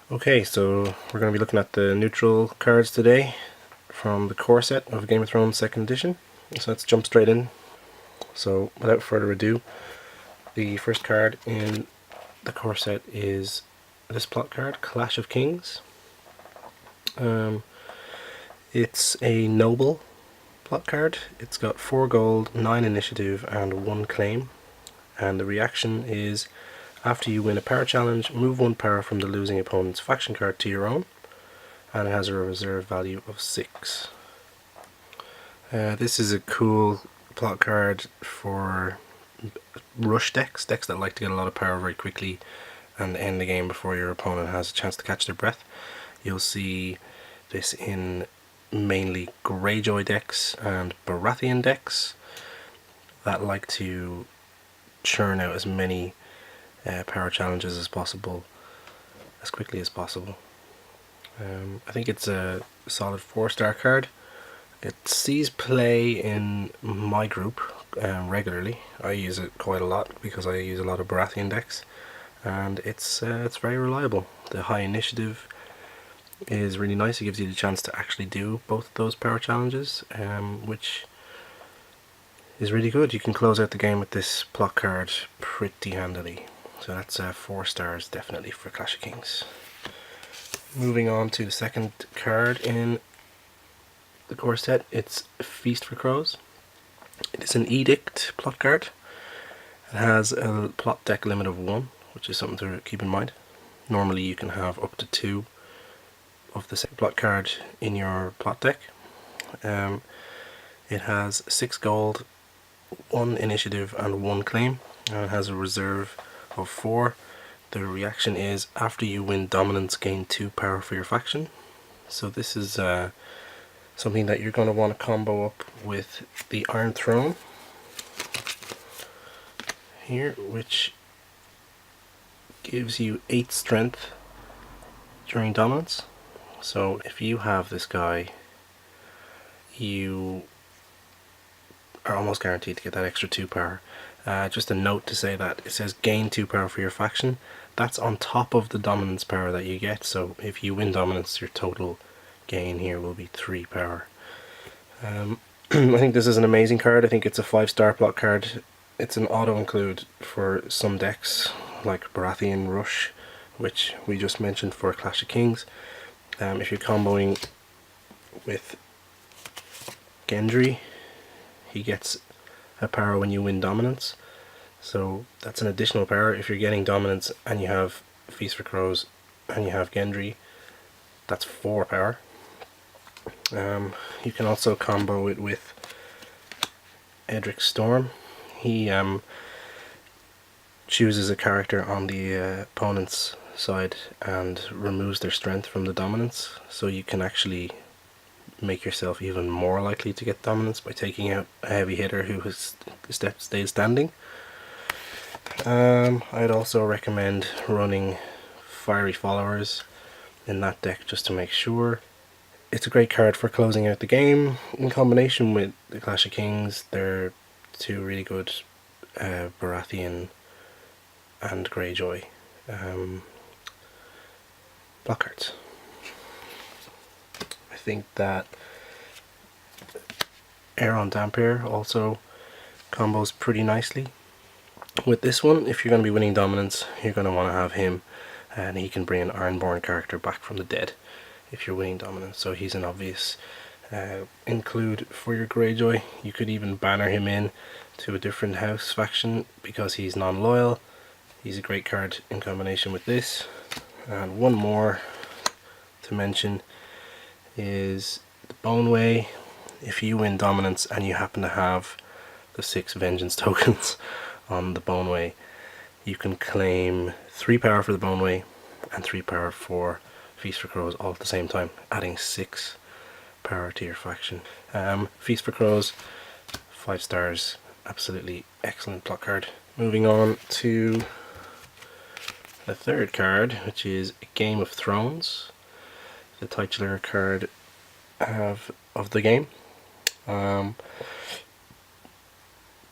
Okay, so we're going to be looking at the neutral cards today from the core set of Game of Thrones 2nd edition. So let's jump straight in. So without further ado, the first card in the core set is this plot card, Clash of Kings. It's a noble plot card. It's got 4 gold, 9 initiative and 1 claim. And the reaction is, after you win a power challenge, move 1 power from the losing opponent's faction card to your own, and it has a reserve value of 6. This is a cool plot card for rush decks that like to get a lot of power very quickly and end the game before your opponent has a chance to catch their breath. You'll see this in mainly Greyjoy decks and Baratheon decks that like to churn out as many power challenges as possible as quickly as possible. I think it's a solid 4-star card. It sees play in my group regularly. I use it quite a lot because I use a lot of Baratheon decks, and it's very reliable. The high initiative is really nice. It gives you the chance to actually do both of those power challenges, which is really good. You can close out the game with this plot card pretty handily. So that's 4 stars definitely for Clash of Kings. Moving on to the second card in the core set, it's Feast for Crows. It is an Edict plot card. It has a plot deck limit of 1, which is something to keep in mind. Normally you can have up to 2 of the same plot card in your plot deck. It has 6 gold, 1 initiative and 1 claim, and it has a reserve of 4. The reaction is, after you win dominance, gain 2 power for your faction. So this is something that you're going to want to combo up with the Iron Throne here, which gives you 8 strength during dominance. So if you have this guy, you are almost guaranteed to get that extra 2 power. Just a note to say that it says gain 2 power for your faction. That's on top of the dominance power that you get, so if you win dominance, your total gain here will be 3 power. I think this is an amazing card. I think it's a 5-star plot card. It's an auto-include for some decks like Baratheon Rush, which we just mentioned for Clash of Kings. If you're comboing with Gendry, he gets a power when you win dominance, so that's an additional power. If you're getting dominance and you have Feast for Crows and you have Gendry, that's 4 power. You can also combo it with Edric Storm. He chooses a character on the opponent's side and removes their strength from the dominance, so you can actually make yourself even more likely to get dominance by taking out a heavy hitter who has stayed standing. I'd also recommend running Fiery Followers in that deck just to make sure. It's a great card for closing out the game. In combination with the Clash of Kings, they're 2 really good Baratheon and Greyjoy block cards. I think that Aeron Dampere also combos pretty nicely with this one. If you're going to be winning dominance, you're going to want to have him, and he can bring an Ironborn character back from the dead if you're winning dominance, so he's an obvious include for your Greyjoy. You could even banner him in to a different house faction because he's non-loyal. He's a great card in combination with this. And one more to mention is the Boneway. If you win dominance and you happen to have the 6 vengeance tokens on the Boneway, you can claim 3 power for the Boneway and 3 power for Feast for Crows all at the same time, adding 6 power to your faction. Feast for Crows, 5 stars, absolutely excellent plot card. Moving on to the third card, which is Game of Thrones, the titular card of the game.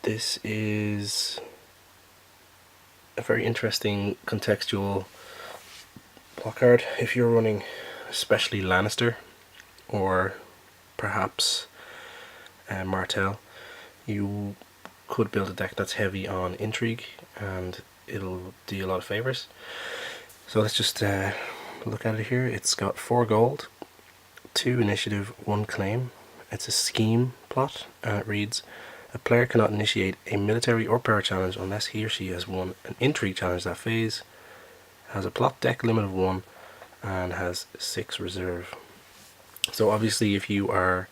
This is a very interesting contextual plot card. If you're running especially Lannister or perhaps Martell, you could build a deck that's heavy on intrigue and it'll do you a lot of favors. So let's just look at it here. It's got 4 gold, 2 initiative, 1 claim. It's a scheme plot, and it reads: a player cannot initiate a military or power challenge unless he or she has won an intrigue challenge that phase, has a plot deck limit of 1, and has 6 reserve. So obviously if you are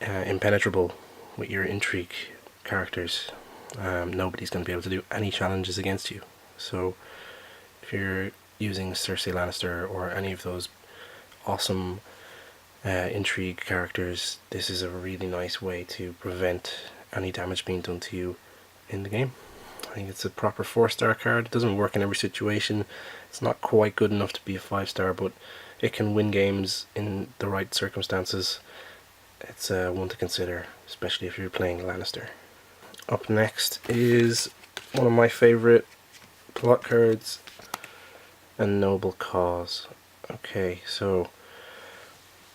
impenetrable with your intrigue characters, nobody's going to be able to do any challenges against you. So if you're using Cersei Lannister or any of those awesome intrigue characters, this is a really nice way to prevent any damage being done to you in the game. I think it's a proper 4-star card. It doesn't work in every situation. It's not quite good enough to be a 5-star, but it can win games in the right circumstances. It's one to consider, especially if you're playing Lannister. Up next is one of my favourite plot cards, A Noble Cause. Okay, so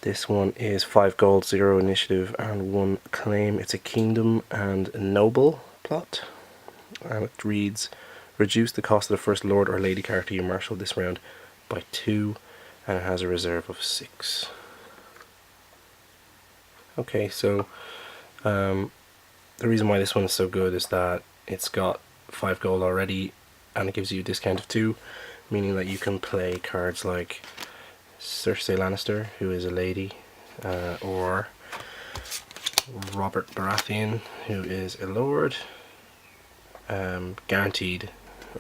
this one is 5 gold, 0 initiative, and 1 claim. It's a kingdom and a noble plot, and it reads: reduce the cost of the first lord or lady character you marshal this round by 2, and it has a reserve of 6. Okay, so the reason why this one is so good is that it's got 5 gold already, and it gives you a discount of 2, meaning that you can play cards like Cersei Lannister, who is a lady, or Robert Baratheon, who is a lord, guaranteed,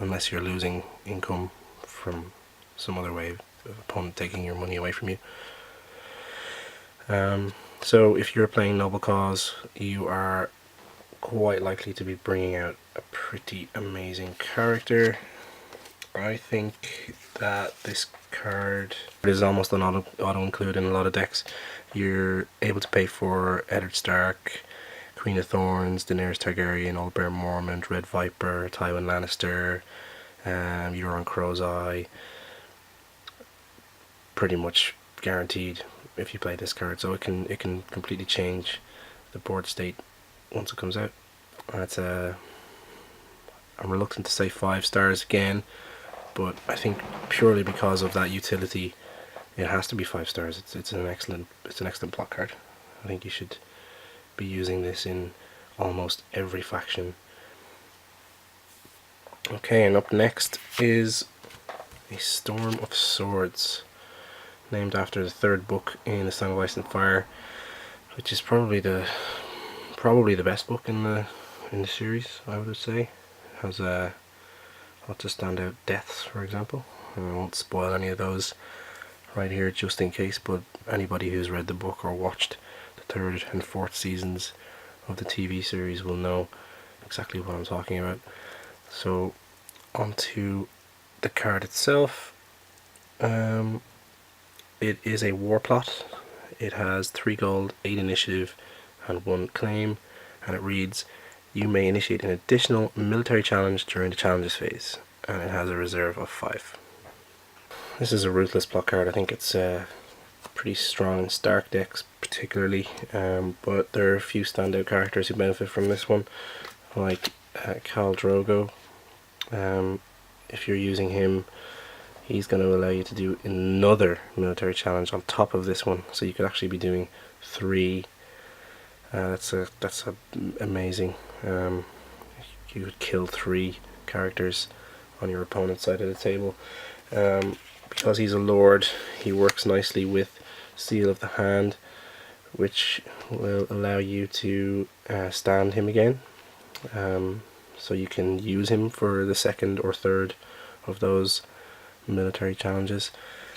unless you're losing income from some other way of opponent taking your money away from you. So if you're playing Noble Cause, you are quite likely to be bringing out a pretty amazing character. I think that this card is almost an auto-include in a lot of decks. You're able to pay for Eddard Stark, Queen of Thorns, Daenerys Targaryen, Old Bear Mormont, Red Viper, Tywin Lannister, Euron Crow's Eye. Pretty much guaranteed if you play this card, so it can completely change the board state once it comes out. That's I'm reluctant to say 5 stars again, but I think purely because of that utility, it has to be 5 stars. It's an excellent plot card. I think you should be using this in almost every faction. Okay, and up next is A Storm of Swords, named after the 3rd book in the Song of Ice and Fire, which is probably the best book in the series, I would say. It has lots of standout deaths, for example. I won't spoil any of those right here just in case, but anybody who's read the book or watched the 3rd and 4th seasons of the TV series will know exactly what I'm talking about. So onto the card itself. It is a war plot. It has 3 gold, 8 initiative, and 1 claim, and it reads: you may initiate an additional military challenge during the challenges phase, and it has a reserve of 5. This is a ruthless plot card. I think it's pretty strong in Stark decks particularly, but there are a few standout characters who benefit from this one, like Khal Drogo. If you're using him, he's going to allow you to do another military challenge on top of this one, so you could actually be doing 3. That's amazing. You would kill 3 characters on your opponent's side of the table. Because he's a lord, he works nicely with Seal of the Hand, which will allow you to stand him again. So you can use him for the 2nd or 3rd of those military challenges.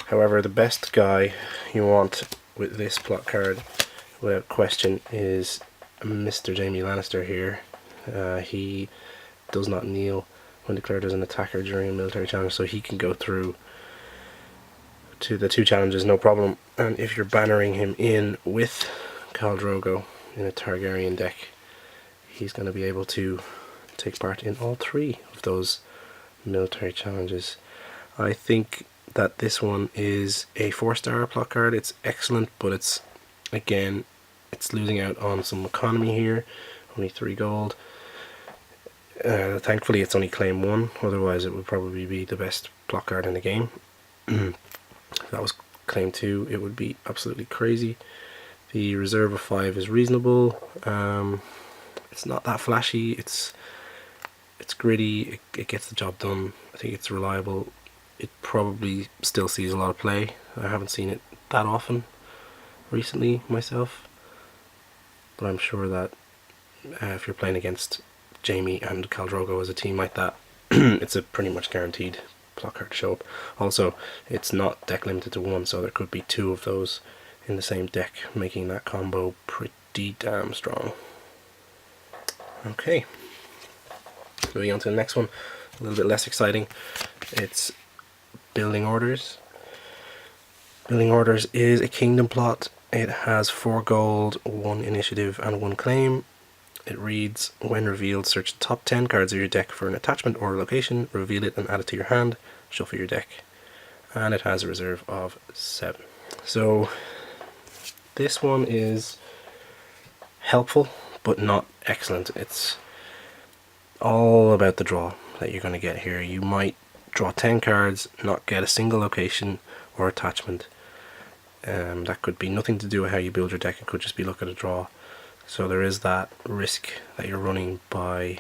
However, the best guy you want with this plot card, without question, is Mr. Jaime Lannister here. He does not kneel when declared as an attacker during a military challenge, so he can go through to the 2 challenges no problem. And if you're bannering him in with Khal Drogo in a Targaryen deck, he's going to be able to take part in all 3 of those military challenges. I think that this one is a 4-star plot card. It's excellent, but it's, again, it's losing out on some economy here. Only 3 gold. Thankfully it's only claim 1, otherwise it would probably be the best plot card in the game. If that was claim 2, it would be absolutely crazy. The reserve of 5 is reasonable. It's not that flashy. It's gritty. It gets the job done. I think it's reliable. It probably still sees a lot of play. I haven't seen it that often recently myself, but I'm sure that if you're playing against Jamie and Caldrogo as a team like that, it's a pretty much guaranteed plot card to show up. Also, it's not deck limited to 1, so there could be 2 of those in the same deck, making that combo pretty damn strong. Okay, moving on to the next one, a little bit less exciting. It's Building Orders. Building Orders is a kingdom plot. It has 4 gold, 1 initiative and 1 claim. It reads, when revealed, search the top 10 cards of your deck for an attachment or a location, reveal it and add it to your hand, shuffle your deck. And it has a reserve of 7. So this one is helpful, but not excellent. It's all about the draw that you're going to get here. You might draw 10 cards, not get a single location or attachment. That could be nothing to do with how you build your deck. It could just be look at a draw. So there is that risk that you're running by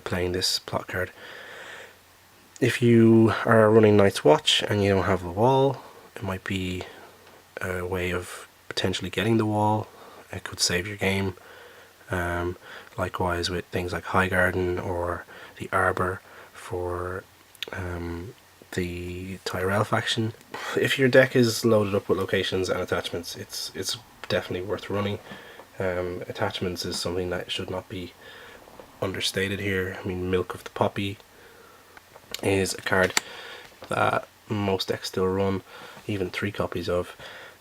playing this plot card. If you are running Night's Watch and you don't have a wall, it might be a way of potentially getting the wall. It could save your game. Likewise with things like Highgarden or the Arbor for the Tyrell faction. If your deck is loaded up with locations and attachments, it's definitely worth running. Attachments is something that should not be understated here. I mean, Milk of the Poppy is a card that most decks still run, even 3 copies of,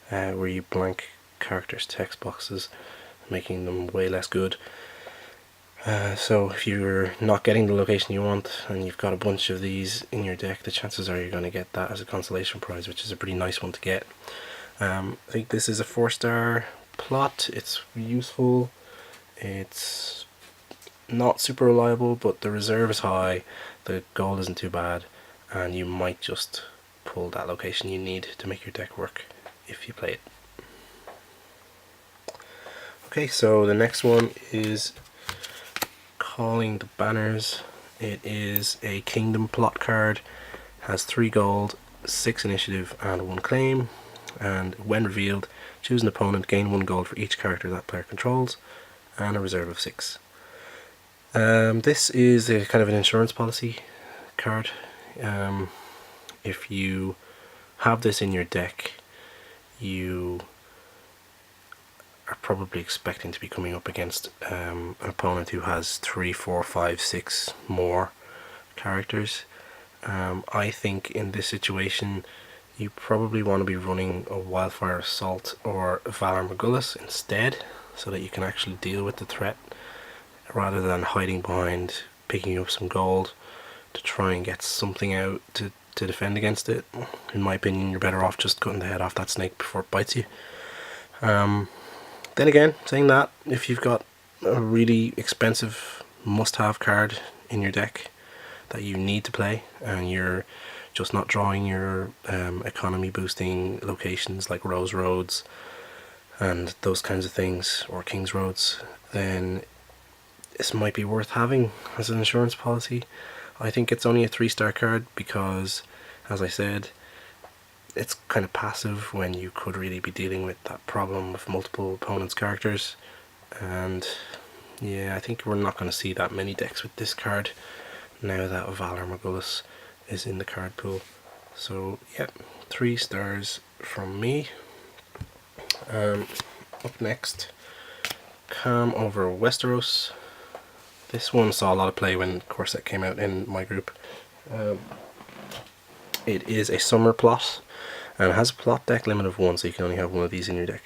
where you blank characters' text boxes, making them way less good. So if you're not getting the location you want and you've got a bunch of these in your deck, the chances are you're going to get that as a consolation prize, which is a pretty nice one to get. I think this is a 4-star plot. It's useful. It's not super reliable, but the reserve is high, the gold isn't too bad, and you might just pull that location you need to make your deck work if you play it. Okay, so the next one is Calling the Banners. It is a kingdom plot card, has 3 gold, 6 initiative and 1 claim, and when revealed, choose an opponent, gain 1 gold for each character that player controls, and a reserve of 6. This is a kind of an insurance policy card. If you have this in your deck, you are probably expecting to be coming up against an opponent who has 3, 4, 5, 6 more characters. I think in this situation you probably want to be running a Wildfire Assault or Valor Morghulis instead, so that you can actually deal with the threat rather than hiding behind picking up some gold to try and get something out to defend against it. In my opinion, you're better off just cutting the head off that snake before it bites you. Then again, saying that, if you've got a really expensive must-have card in your deck that you need to play and you're just not drawing your economy boosting locations like Rose Roads and those kinds of things, or King's Roads, then this might be worth having as an insurance policy. I think it's only a 3-star card because, as I said, it's kind of passive when you could really be dealing with that problem of multiple opponents' characters. And yeah, I think we're not going to see that many decks with this card now that Valor Morghulis is in the card pool. So yeah, 3 stars from me. Up next, Calm over Westeros. This one saw a lot of play when Corset came out in my group. It is a summer plot and it has a plot deck limit of 1, so you can only have 1 of these in your deck.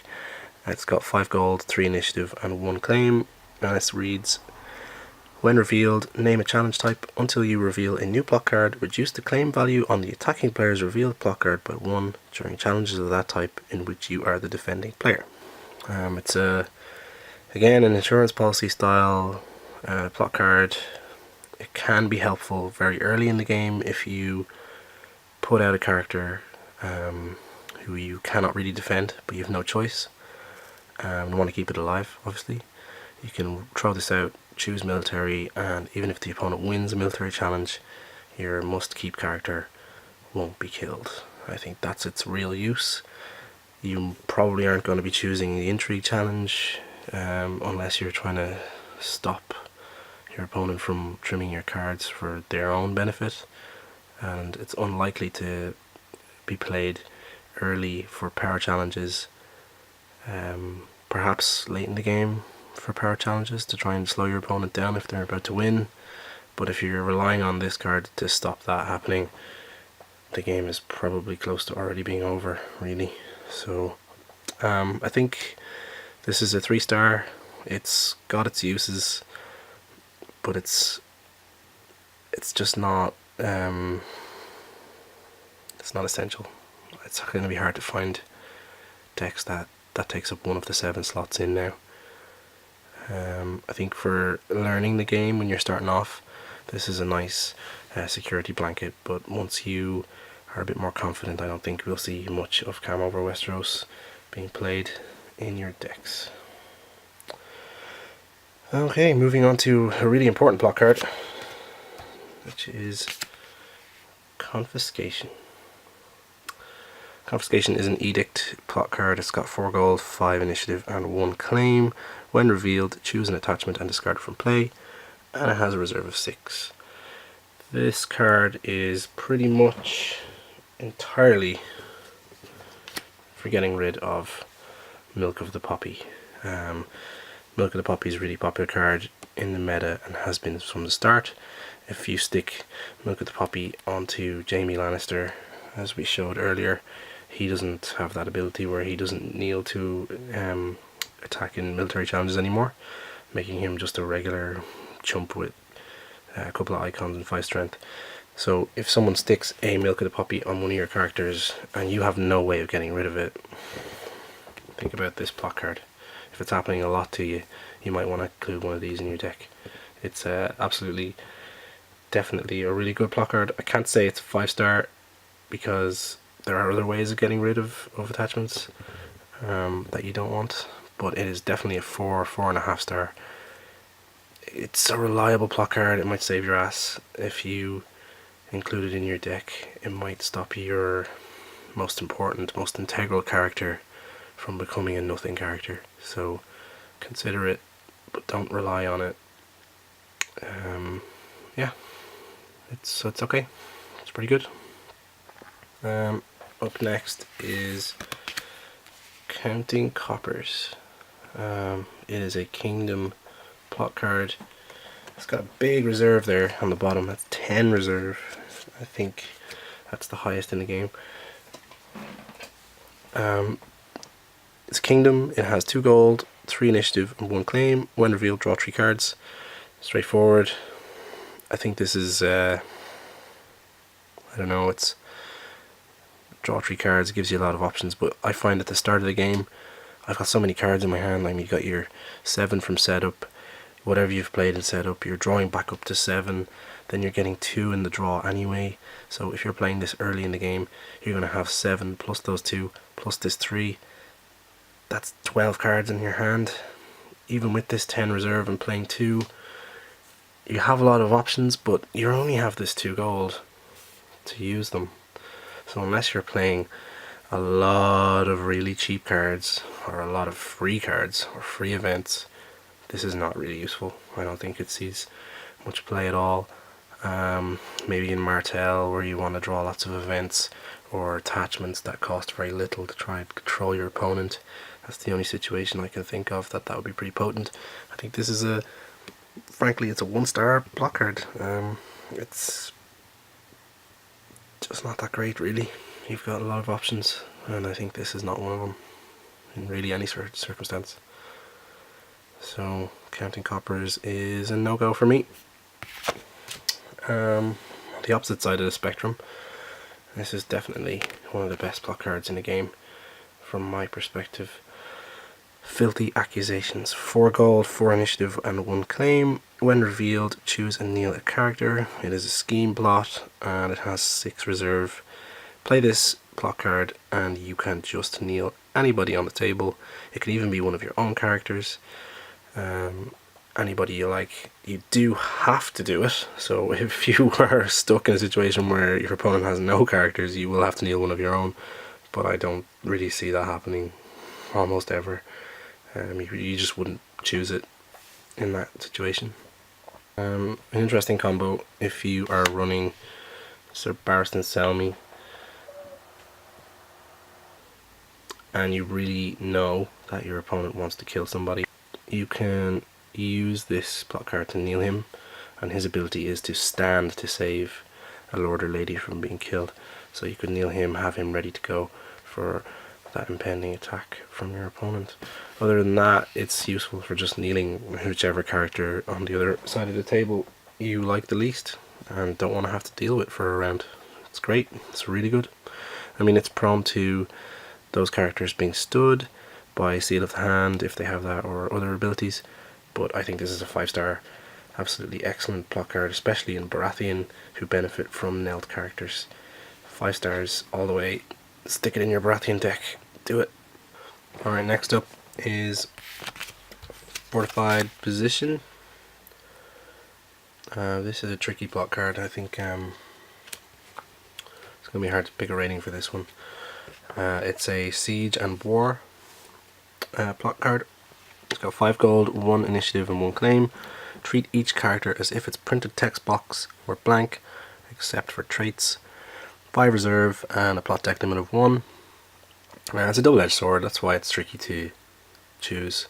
It's got 5 gold, 3 initiative and 1 claim, and it reads, When revealed, name a challenge type until you reveal a new plot card. Reduce the claim value on the attacking player's revealed plot card by 1 during challenges of that type in which you are the defending player. It's again an insurance policy style plot card. It can be helpful very early in the game if you put out a character who you cannot really defend, but you have no choice and want to keep it alive. Obviously, you can throw this out, choose military, and even if the opponent wins a military challenge, your must keep character won't be killed. I think that's its real use. You probably aren't going to be choosing the intrigue challenge unless you're trying to stop your opponent from trimming your cards for their own benefit, and it's unlikely to be played early for power challenges, perhaps late in the game for power challenges to try and slow your opponent down if they're about to win. But if you're relying on this card to stop that happening, the game is probably close to already being over, really. So I think this is a 3-star. It's got its uses, but it's just not it's not essential. It's going to be hard to find decks that takes up one of the 7 slots in now. I think for learning the game when you're starting off, this is a nice security blanket, but once you are a bit more confident, I don't think we'll see much of Cam over Westeros being played in your decks. Okay, moving on to a really important plot card, which is Confiscation. Confiscation is an edict plot card. It's got 4 gold, 5 initiative, and 1 claim. When revealed, choose an attachment and discard it from play, and it has a reserve of 6. This card is pretty much entirely for getting rid of Milk of the Poppy. Milk of the Poppy is a really popular card in the meta and has been from the start. If you stick Milk of the Poppy onto Jaime Lannister, as we showed earlier, he doesn't have that ability where he doesn't kneel to attack in military challenges anymore, making him just a regular chump with a couple of icons and 5 strength. So if someone sticks a Milk of the Poppy on one of your characters and you have no way of getting rid of it, think about this plot card. If it's happening a lot to you, you might want to include one of these in your deck. It's absolutely, definitely a really good plot card. I can't say it's a 5-star because there are other ways of getting rid of attachments that you don't want, but it is definitely a 4.5 star. It's a reliable plot card. It might save your ass if you include it in your deck. It might stop your most important, most integral character from becoming a nothing character. So consider it, but don't rely on it. Yeah, it's okay. It's pretty good. Up next is Counting Coppers. It is a Kingdom plot card. It's got a big reserve there on the bottom. That's 10 reserve. I think that's the highest in the game. It's Kingdom. It has 2 gold, 3 initiative, and 1 claim. When revealed, draw 3 cards. Straightforward. I think this is I don't know, it's draw 3 cards, gives you a lot of options, but I find at the start of the game I've got so many cards in my hand. Like, you got your 7 from setup, whatever you've played in setup, you're drawing back up to 7, then you're getting 2 in the draw anyway. So if you're playing this early in the game, you're going to have 7 plus those 2 plus this 3. That's 12 cards in your hand. Even with this 10 reserve and playing 2, you have a lot of options, but you only have this 2 gold to use them. So unless you're playing a lot of really cheap cards or a lot of free cards or free events, this is not really useful. I don't think it sees much play at all. Maybe in Martell, where you want to draw lots of events or attachments that cost very little to try and control your opponent. That's the only situation I can think of that would be pretty potent. I think this is frankly, it's a 1-star block card. It's just not that great, really. You've got a lot of options, and I think this is not one of them in really any circumstance. so counting coppers is a no-go for me. On the opposite side of the spectrum, this is definitely one of the best plot cards in the game from my perspective. Filthy Accusations. 4 gold, 4 initiative and 1 claim. When revealed, choose and kneel a character. It is a scheme plot and it has 6 reserve. Play this plot card and you can just kneel anybody on the table. It can even be one of your own characters. Anybody you like. You do have to do it, so if you are stuck in a situation where your opponent has no characters, you will have to kneel one of your own, but I don't really see that happening almost ever. You just wouldn't choose it in that situation. An interesting combo if you are running Sir Barristan Selmy and you really know that your opponent wants to kill somebody, you can use this plot card to kneel him, and his ability is to stand to save a lord or lady from being killed. So you could kneel him, have him ready to go for that impending attack from your opponent. Other than that, it's useful for just kneeling whichever character on the other side of the table you like the least and don't want to have to deal with for a round. It's great, it's really good. I mean, it's prone to those characters being stood by Seal of the Hand if they have that or other abilities, but I think this is a 5-star, absolutely excellent plot card, especially in Baratheon, who benefit from knelt characters. 5 stars all the way. Stick it in your Baratheon deck. Do it. Alright, next up is Fortified Position. This is a tricky plot card. I think it's going to be hard to pick a rating for this one. It's a Siege and War plot card. It's got 5 gold, 1 initiative and 1 claim. Treat each character as if its printed text box were blank, except for traits. 5 reserve and a plot deck limit of 1. It's a double-edged sword, that's why it's tricky to choose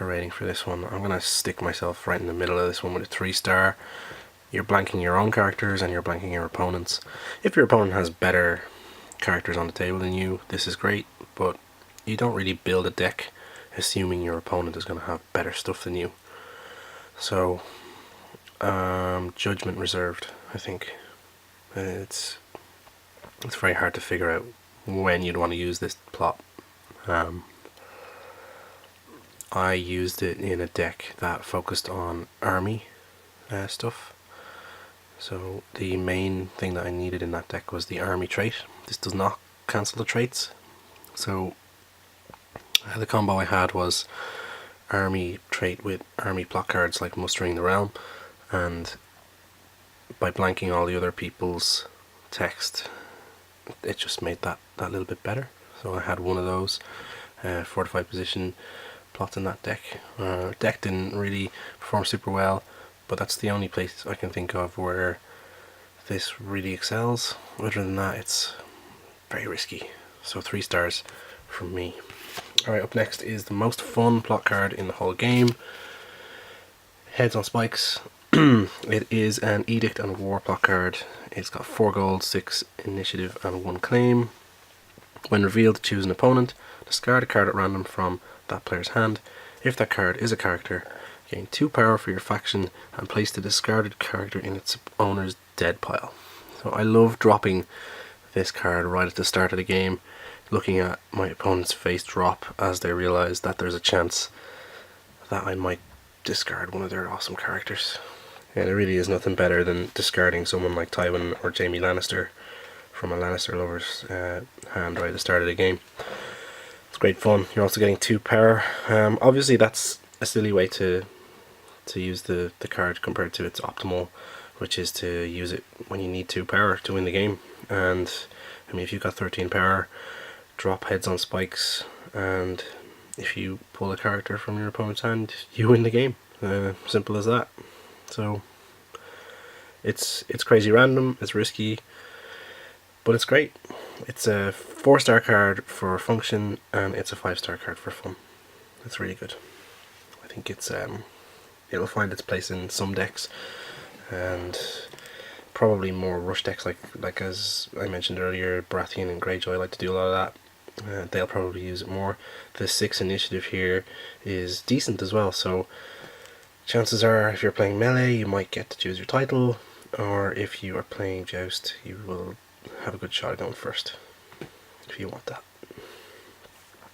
a rating for this one. I'm going to stick myself right in the middle of this one with a 3-star. You're blanking your own characters and you're blanking your opponents. If your opponent has better characters on the table than you, this is great, but you don't really build a deck assuming your opponent is going to have better stuff than you. So, judgment reserved, I think. It's very hard to figure out when you'd want to use this plot. I used it in a deck that focused on army stuff. So the main thing that I needed in that deck was the army trait. This does not cancel the traits. So the combo I had was army trait with army plot cards like Mustering the Realm, and by blanking all the other people's text, it just made that little bit better. So I had one of those Fortified Position plots in that deck. Deck didn't really perform super well, but that's the only place I can think of where this really excels. Other than that, it's very risky. So 3 stars from me. Alright, up next is the most fun plot card in the whole game. Heads on Spikes. It is an Edict and War plot card. It's got 4 gold, 6 initiative and 1 claim. When revealed, choose an opponent. Discard a card at random from that player's hand. If that card is a character, gain 2 power for your faction and place the discarded character in its owner's dead pile. So I love dropping this card right at the start of the game, looking at my opponent's face drop as they realise that there's a chance that I might discard one of their awesome characters. And there really is nothing better than discarding someone like Tywin or Jaime Lannister from a Lannister lover's hand right at the start of the game. It's great fun. You're also getting 2 power. Obviously that's a silly way to use the card compared to its optimal, which is to use it when you need 2 power to win the game. And I mean, if you've got 13 power, drop Heads on Spikes, and if you pull a character from your opponent's hand, you win the game. Simple as that. So it's crazy random, it's risky, but it's great. It's a 4-star card for function and it's a 5-star card for fun. It's really good. I think it's it'll find its place in some decks, and probably more rush decks like as I mentioned earlier, Baratheon and Greyjoy like to do a lot of that. they'll probably use it more. The 6 initiative here is decent as well, so chances are if you're playing melee you might get to choose your title, or if you are playing Joust you will have a good shot at going first if you want that.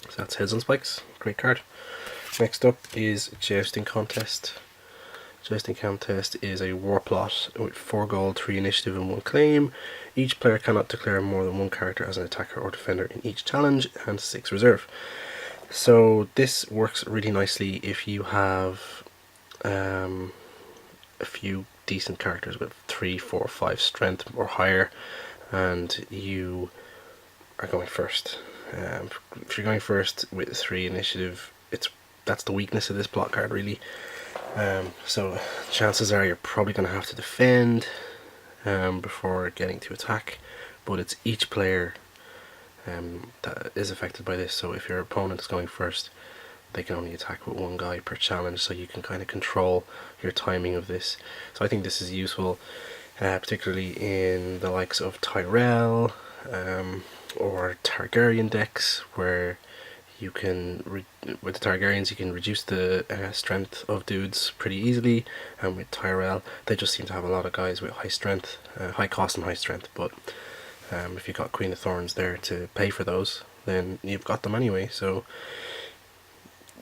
So that's Heads on Spikes, great card. Next up is Jousting Contest. Jousting Contest is a war plot with 4 gold, 3 initiative and 1 claim. Each player cannot declare more than 1 character as an attacker or defender in each challenge, and 6 reserve. So this works really nicely if you have a few decent characters with 3, 4, 5 strength or higher, and you are going first. If you're going first with 3 initiative, that's the weakness of this plot card really. So chances are you're probably going to have to defend before getting to attack, but it's each player that is affected by this. So if your opponent is going first, they can only attack with 1 guy per challenge, so you can kind of control your timing of this. So I think this is useful, particularly in the likes of Tyrell or Targaryen decks, where you can, with the Targaryens you can reduce the strength of dudes pretty easily, and with Tyrell they just seem to have a lot of guys with high strength, high cost and high strength, but if you've got Queen of Thorns there to pay for those, then you've got them anyway. So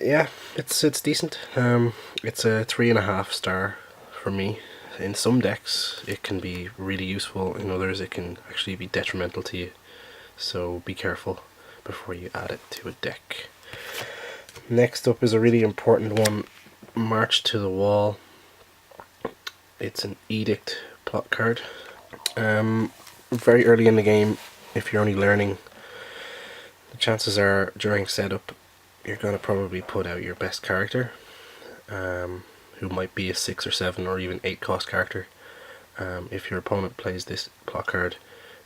yeah, it's decent. It's a 3.5 star for me. In some decks it can be really useful, in others it can actually be detrimental to you, so be careful before you add it to a deck. Next up is a really important one, March to the Wall. It's an Edict plot card. Very early in the game, if you're only learning, the chances are during setup you're going to probably put out your best character, who might be a 6 or 7 or even 8 cost character. If your opponent plays this plot card,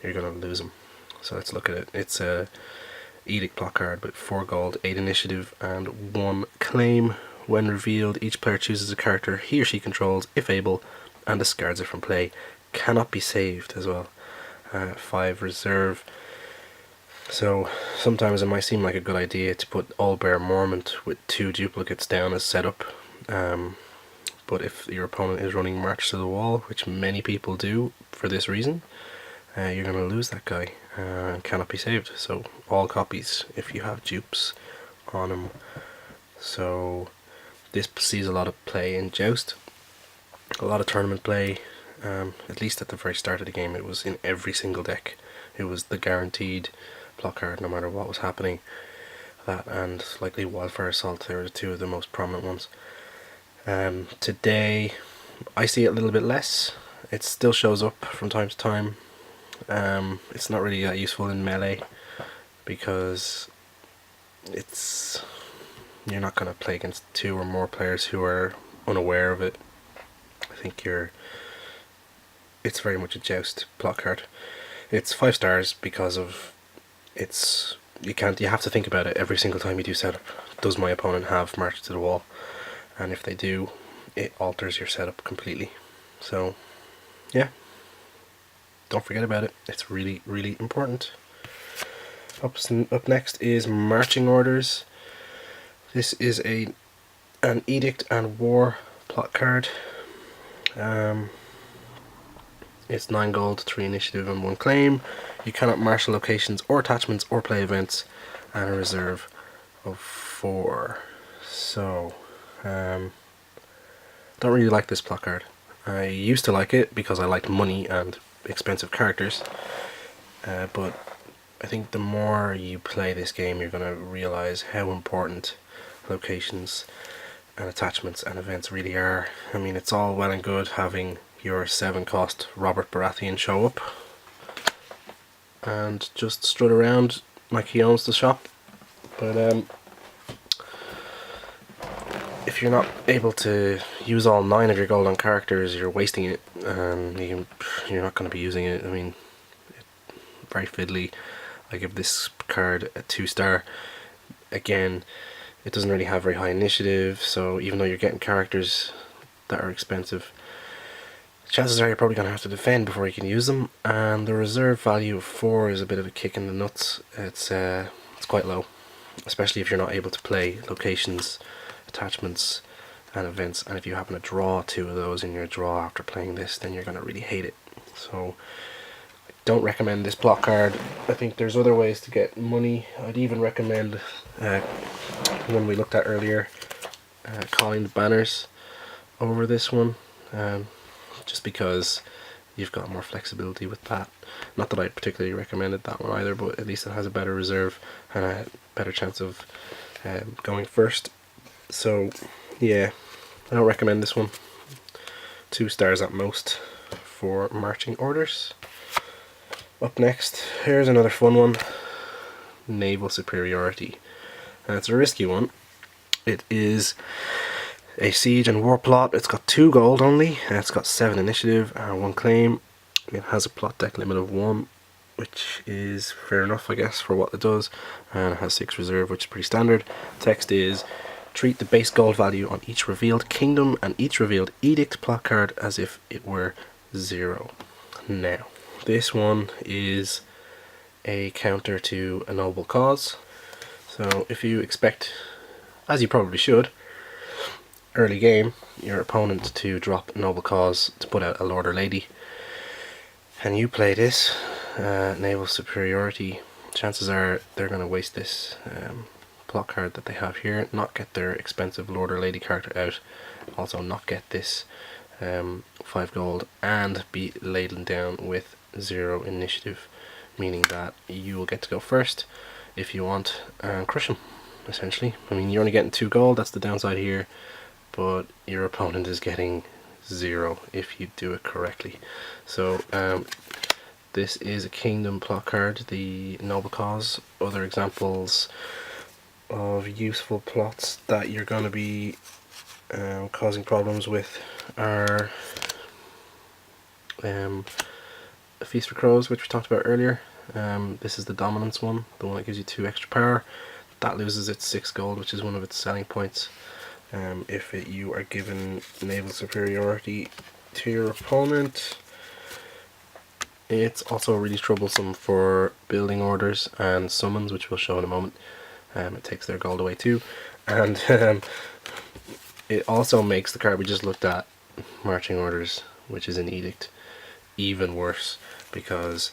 you're going to lose them. So let's look at it. It's a Edict plot card with 4 gold, 8 initiative and 1 claim. When revealed, each player chooses a character he or she controls, if able, and discards it from play. Cannot be saved as well. 5 reserve. So sometimes it might seem like a good idea to put Allbear Mormont with 2 duplicates down as setup, but if your opponent is running March to the Wall, which many people do for this reason, you're going to lose that guy and cannot be saved. So all copies if you have dupes on him. So this sees a lot of play in Joust, a lot of tournament play. At least at the very start of the game it was in every single deck. It was the guaranteed plot card no matter what was happening. That and likely Wildfire Assault, they were the 2 of the most prominent ones. Today I see it a little bit less. It still shows up from time to time. It's not really that useful in melee because you're not going to play against 2 or more players who are unaware of it. I think it's very much a Joust plot card. It's 5 stars because of you have to think about it every single time you do setup. Does my opponent have March to the Wall? And if they do, it alters your setup completely. So yeah, don't forget about it. It's really, really important. Up next is Marching Orders. This is an Edict and War plot card. It's 9 gold, 3 initiative and 1 claim. You cannot marshal locations or attachments or play events, and a reserve of 4. So don't really like this plot card. I used to like it because I liked money and expensive characters, but I think the more you play this game you're going to realize how important locations and attachments and events really are. I mean, it's all well and good having your 7 cost Robert Baratheon show up and just strut around like he owns the shop, but if you're not able to use all 9 of your golden characters, you're wasting it, and you're not going to be using it. I mean, very fiddly. I give this card a 2 star. Again, it doesn't really have very high initiative, so even though you're getting characters that are expensive, chances are you're probably going to have to defend before you can use them, and the reserve value of 4 is a bit of a kick in the nuts. It's It's quite low, especially if you're not able to play locations, attachments, and events. And if you happen to draw 2 of those in your draw after playing this, then you're going to really hate it. So I don't recommend this plot card. I think there's other ways to get money. I'd even recommend, when we looked at earlier, calling the banners over this one, just because you've got more flexibility with that. Not that I particularly recommended that one either, but at least it has a better reserve and a better chance of going first. So yeah, I don't recommend this one. 2 stars at most for marching orders. Up next, here's another fun one, Naval Superiority. And it's a risky one. It is a siege and war plot. It's got 2 gold only, and it's got 7 initiative and 1 claim. It has a plot deck limit of 1, which is fair enough, I guess, for what it does, and it has 6 reserve, which is pretty standard. Text is: treat the base gold value on each revealed kingdom and each revealed edict plot card as if it were 0. Now, this one is a counter to a noble cause. So if you expect, as you probably should, early game, your opponent to drop noble cause to put out a lord or lady, and you play this Naval Superiority, chances are they're going to waste this plot card that they have here, not get their expensive lord or lady character out, also not get this 5 gold, and be laden down with 0 initiative, meaning that you will get to go first if you want and crush them, essentially. I mean, you're only getting 2 gold, that's the downside here, but your opponent is getting 0 if you do it correctly. So this is a kingdom plot card, the noble cause. Other examples of useful plots that you're going to be causing problems with are A Feast for Crows, which we talked about earlier. This is the dominance one, the one that gives you 2 extra power. That loses its 6 gold, which is one of its selling points. If you are given naval superiority to your opponent. It's also really troublesome for building orders and summons, which we'll show in a moment. It takes their gold away too, and it also makes the card we just looked at, marching orders, which is an edict, even worse, because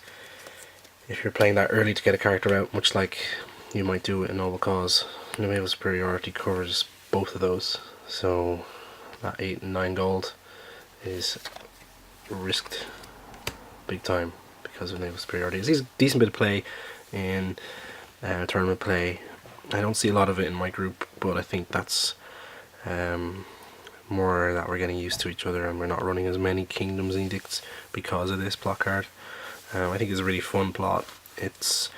if you're playing that early to get a character out, much like you might do in Noble Cause, naval superiority covers both of those, so that 8 and 9 gold is risked big time because of naval superiority. It's a decent bit of play in tournament play. I don't see a lot of it in my group, but I think that's more that we're getting used to each other and we're not running as many kingdoms and edicts because of this plot card. I think it's a really fun plot. Its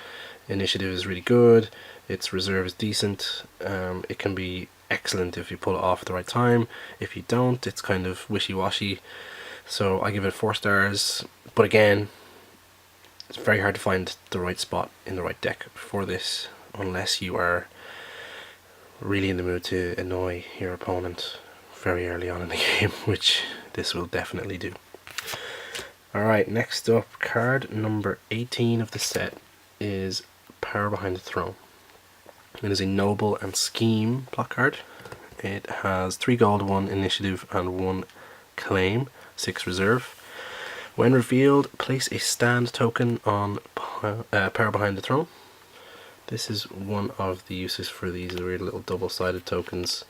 initiative is really good, its reserve is decent, it can be excellent if you pull it off at the right time. If you don't, it's kind of wishy-washy, so I give it 4 stars. But again, it's very hard to find the right spot in the right deck for this unless you are really in the mood to annoy your opponent very early on in the game, which this will definitely do. Alright, next up, card number 18 of the set is Power Behind the Throne. It is a noble and scheme plot card. It has 3 gold, 1 initiative and 1 claim, 6 reserve. When revealed, place a stand token on Power Behind the Throne. This is one of the uses for these weird little double-sided tokens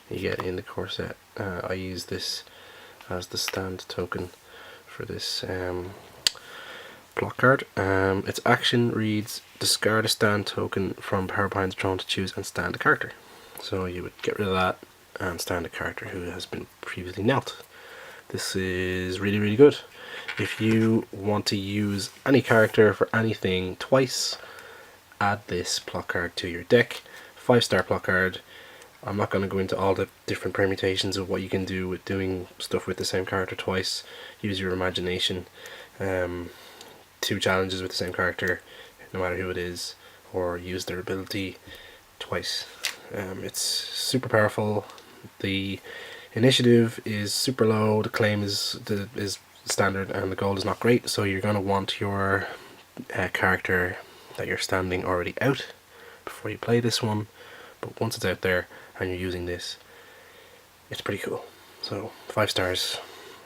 you get in the core set. I use this as the stand token for this plot card. Its action reads: discard a stand token from Power Behind the Throne to choose and stand a character. So you would get rid of that and stand a character who has been previously knelt. This is really, really good. If you want to use any character for anything twice, add this plot card to your deck. 5-star plot card. I'm not going to go into all the different permutations of what you can do with doing stuff with the same character twice. Use your imagination. 2 challenges with the same character, no matter who it is, or use their ability twice. It's super powerful. The initiative is super low, the claim is standard, and the gold is not great, so you're going to want your character that you're standing already out before you play this one, but once it's out there and you're using this, it's pretty cool. So 5 stars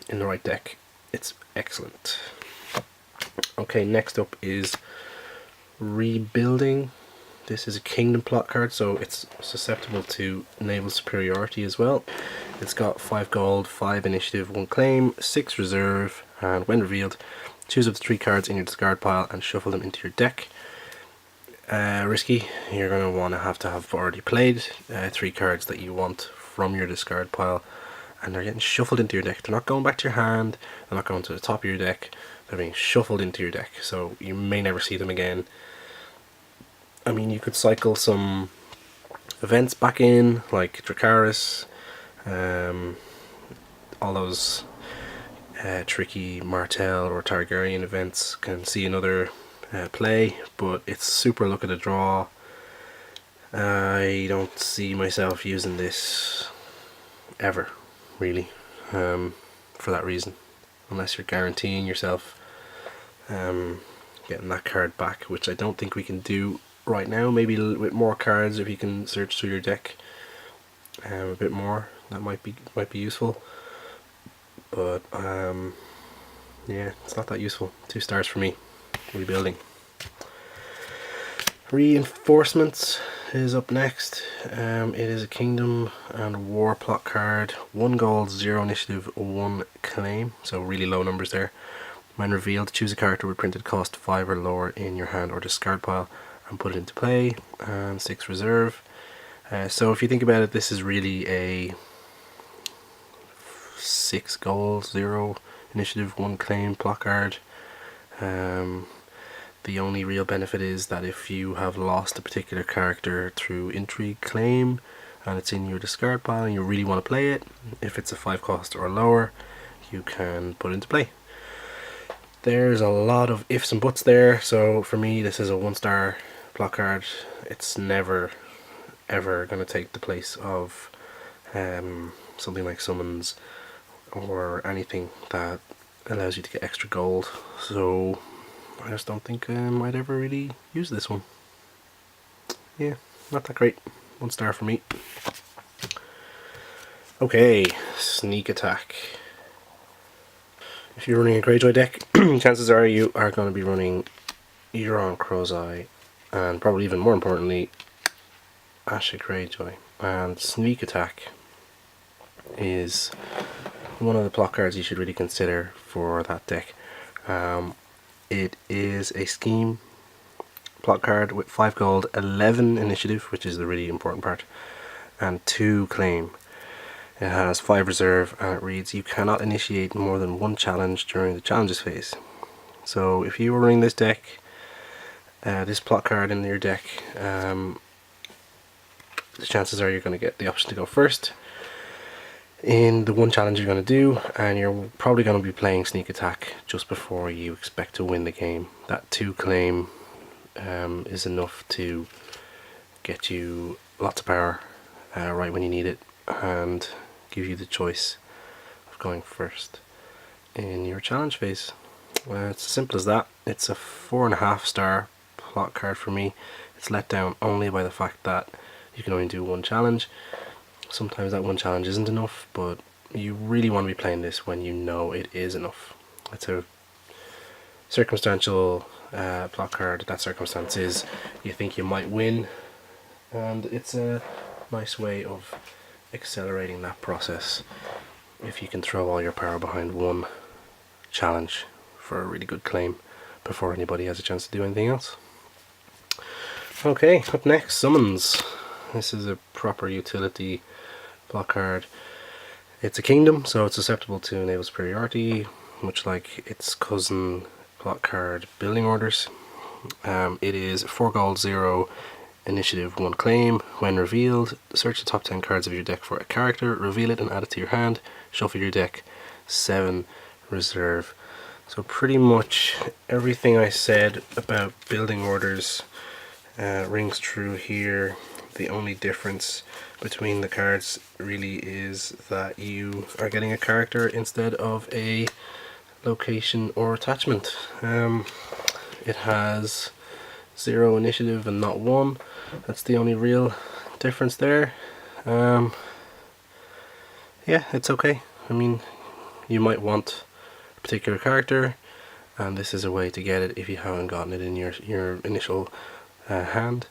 in the right deck. It's excellent. Okay, next up is Rebuilding. This is a kingdom plot card, so it's susceptible to naval superiority as well. It's got 5 gold, 5 initiative, 1 claim, 6 reserve, and when revealed, choose up to 3 cards in your discard pile and shuffle them into your deck. Risky. You're going to want to have already played 3 cards that you want from your discard pile, and they're getting shuffled into your deck. They're not going back to your hand, they're not going to the top of your deck, they're being shuffled into your deck, so you may never see them again. I mean, you could cycle some events back in, like Dracarys, all those tricky Martell or Targaryen events can see another play, but it's super luck of the draw. I don't see myself using this ever, really, for that reason, unless you're guaranteeing yourself getting that card back, which I don't think we can do right now. Maybe a little bit more cards, if you can search through your deck a bit more, that might be useful, but yeah, it's not that useful. 2 stars for me. Rebuilding. Reinforcements is up next. It is a kingdom and war plot card. 1 gold, 0 initiative, 1 claim, so really low numbers there. When revealed, choose a character with printed cost 5 or lower in your hand or discard pile and put it into play, and 6 reserve. So if you think about it, this is really a 6 gold, 0 initiative, 1 claim plot card. The only real benefit is that if you have lost a particular character through intrigue claim and it's in your discard pile and you really want to play it, if it's a 5 cost or lower, you can put it into play. There's a lot of ifs and buts there, so for me this is a 1 star plot card. It's never ever going to take the place of something like summons or anything that allows you to get extra gold, so I just don't think I might ever really use this one. Yeah, not that great. 1 star for me. Okay, Sneak Attack. If you're running a Greyjoy deck, chances are you are going to be running Euron Crow's Eye, and probably even more importantly, Asha Greyjoy. And Sneak Attack is one of the plot cards you should really consider for that deck. It is a scheme plot card with 5 gold, 11 initiative, which is the really important part, and 2 claim. It has 5 reserve, and it reads, you cannot initiate more than 1 challenge during the challenges phase. So if you were running this deck, this plot card in your deck, the chances are you're going to get the option to go first in the 1 challenge you're going to do, and you're probably going to be playing Sneak Attack just before you expect to win the game. That 2 claim is enough to get you lots of power right when you need it, and give you the choice of going first in your challenge phase. It's as simple as that. It's a 4.5 star plot card for me. It's let down only by the fact that you can only do 1 challenge. Sometimes that 1 challenge isn't enough, but you really want to be playing this when you know it is enough. It's a circumstantial plot card. That circumstance is you think you might win, and it's a nice way of accelerating that process if you can throw all your power behind 1 challenge for a really good claim before anybody has a chance to do anything else. Okay, up next, Summons. This is a proper utility plot card. It's a kingdom, so it's susceptible to naval superiority, much like its cousin plot card, Building Orders. It is 4 gold, 0 initiative, 1 claim. When revealed, search the top 10 cards of your deck for a character, reveal it and add it to your hand, shuffle your deck, 7 reserve. So pretty much everything I said about Building Orders rings true here. The only difference between the cards really is that you are getting a character instead of a location or attachment. It has 0 initiative and not 1. That's the only real difference there. Yeah, it's okay. I mean, you might want a particular character, and this is a way to get it if you haven't gotten it in your initial hand.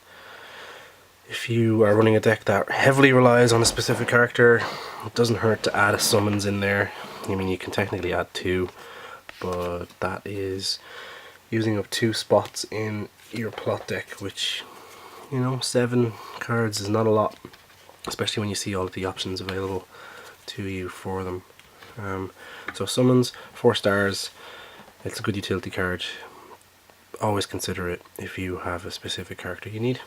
If you are running a deck that heavily relies on a specific character, it doesn't hurt to add a summons in there. I mean, you can technically add 2, but that is using up 2 spots in your plot deck, which, you know, 7 cards is not a lot, especially when you see all of the options available to you for them. So summons, 4 stars, it's a good utility card. Always consider it if you have a specific character you need.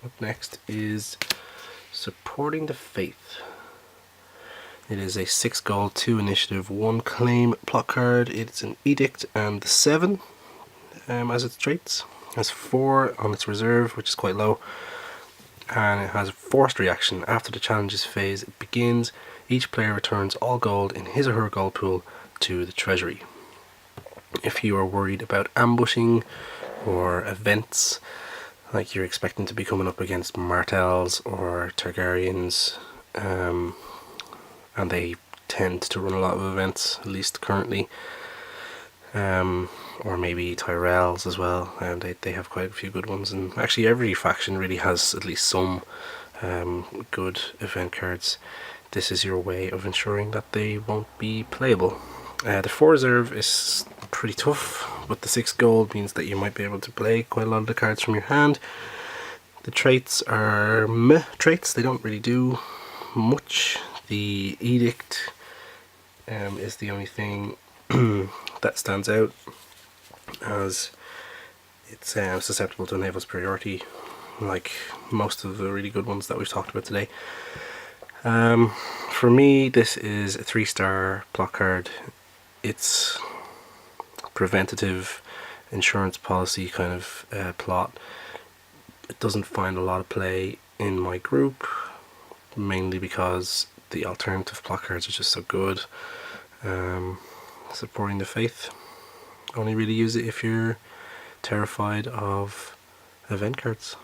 Up next is Supporting the Faith. It is a 6 gold, 2 initiative, 1 claim plot card. It's an Edict and 7 as its traits. It has 4 on its reserve, which is quite low. And it has a forced reaction. After the challenges phase begins, each player returns all gold in his or her gold pool to the treasury. If you are worried about ambushing or events, like you're expecting to be coming up against Martells or Targaryens, and they tend to run a lot of events, at least currently, or maybe Tyrells as well, and they have quite a few good ones, and actually every faction really has at least some good event cards. This is your way of ensuring that they won't be playable. The 4 reserve is pretty tough, but the 6 gold means that you might be able to play quite a lot of the cards from your hand. The traits are meh traits, they don't really do much. The Edict is the only thing that stands out, as it's susceptible to enable superiority, like most of the really good ones that we've talked about today. For me, this is a 3-star plot card. It's preventative insurance policy kind of plot. It doesn't find a lot of play in my group, mainly because the alternative plot cards are just so good. Supporting the Faith, only really use it if you're terrified of event cards,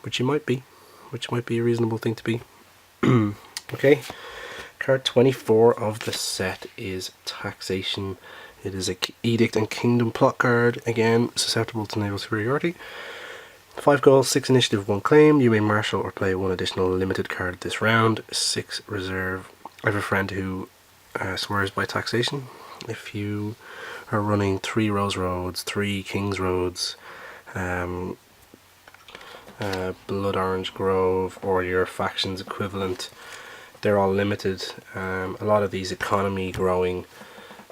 which might be a reasonable thing to be. Okay, card 24 of the set is Taxation. It is a Edict and Kingdom plot card, again susceptible to naval superiority. 5 gold, 6 initiative, 1 claim. You may marshal or play 1 additional limited card this round. 6 reserve. I have a friend who swears by Taxation. If you are running 3 Rose Roads, 3 King's Roads, Blood Orange Grove, or your faction's equivalent, they're all limited. A lot of these economy growing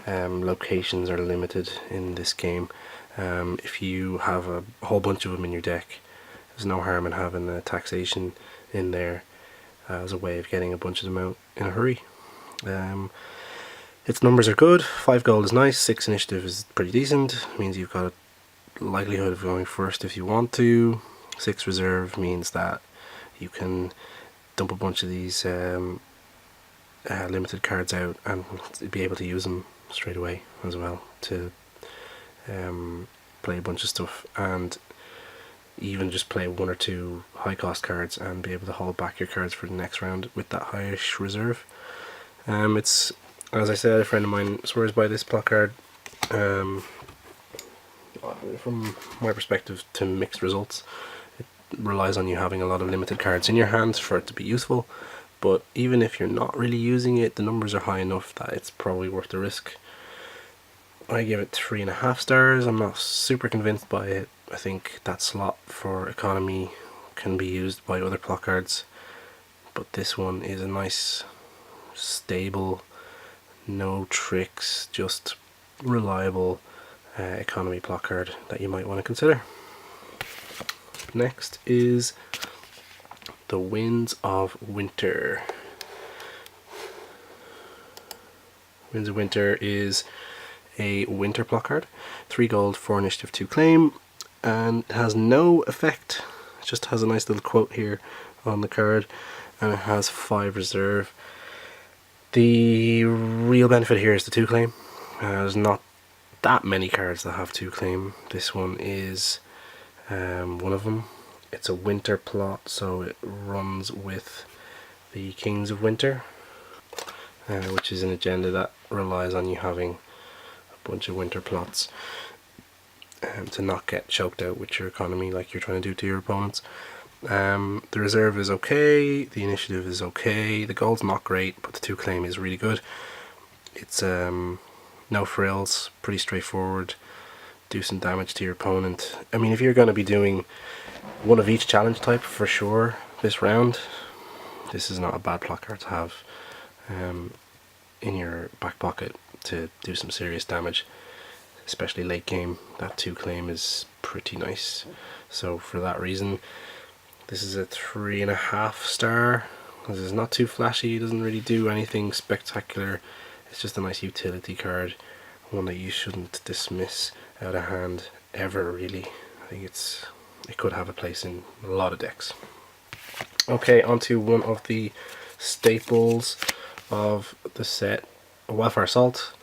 locations are limited in this game. If you have a whole bunch of them in your deck, there's no harm in having a Taxation in there as a way of getting a bunch of them out in a hurry. Its numbers are good. 5 gold is nice, 6 initiative is pretty decent, it means you've got a likelihood of going first if you want to. 6 reserve means that you can dump a bunch of these limited cards out and be able to use them straight away as well to play a bunch of stuff, and even just play 1 or 2 high cost cards and be able to hold back your cards for the next round with that highish reserve. It's, as I said, a friend of mine swears by this plot card. From my perspective, to mixed results. It relies on you having a lot of limited cards in your hands for it to be useful, but even if you're not really using it, the numbers are high enough that it's probably worth the risk. I give it 3.5 stars. I'm not super convinced by it. I think that slot for economy can be used by other plot cards, but this one is a nice, stable, no tricks, just reliable economy plot card that you might want to consider. Next is the Winds of Winter. Winds of Winter is a winter plot card. 3 gold, 4 initiative, 2 claim, and it has no effect. It just has a nice little quote here on the card, and it has 5 reserve. The real benefit here is the 2 claim. There's not that many cards that have 2 claim. This one is One of them, it's a winter plot, so it runs with the Kings of Winter, which is an agenda that relies on you having a bunch of winter plots to not get choked out with your economy like you're trying to do to your opponents. The reserve is okay, the initiative is okay, the gold's not great, but the 2 claim is really good. It's no frills, pretty straightforward, do some damage to your opponent. I mean, if you're going to be doing one of each challenge type for sure this round, this is not a bad plot card to have in your back pocket to do some serious damage, especially late game. That 2 claim is pretty nice. So for that reason, this is a 3.5 star. This is not too flashy, it doesn't really do anything spectacular. It's just a nice utility card, one that you shouldn't dismiss out of hand ever, really. I think it could have a place in a lot of decks. Okay, onto one of the staples of the set, Wildfire Assault.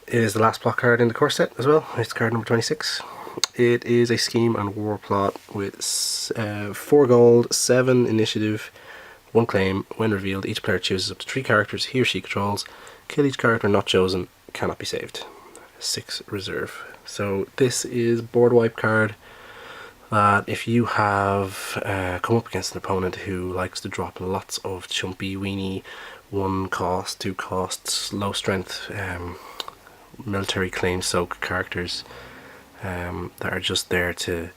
It is the last plot card in the core set as well. It's card number 26. It is a scheme and war plot with 4 gold, 7 initiative, 1 claim. When revealed, each player chooses up to 3 characters he or she controls. Kill each character not chosen, cannot be saved. 6 reserve. So this is board wipe card that if you have come up against an opponent who likes to drop lots of chumpy, weeny, 1 cost, 2 costs, low strength, military claim soak characters that are just there to,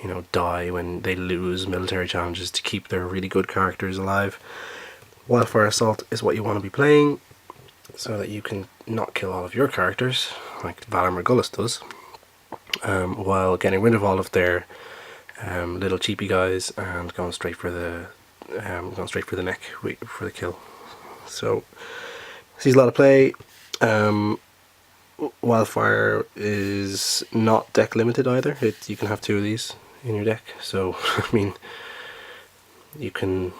you know, die when they lose military challenges to keep their really good characters alive, Wildfire Assault is what you want to be playing, so that you can not kill all of your characters like Valor Morghulis does, while getting rid of all of their little cheapy guys and going straight for the neck for the kill. So sees a lot of play. Wildfire is not deck limited either. You can have 2 of these in your deck, so I mean you can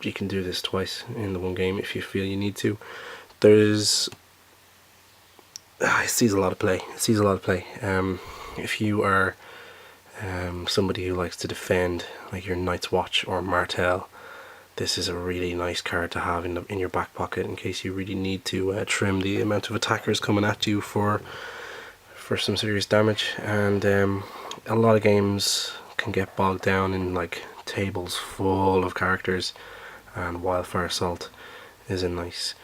do this twice in the one game if you feel you need to. It sees a lot of play. If you are somebody who likes to defend, like your Night's Watch or Martel, this is a really nice card to have in your back pocket in case you really need to trim the amount of attackers coming at you for some serious damage. And a lot of games can get bogged down in like tables full of characters, and Wildfire Assault is a nice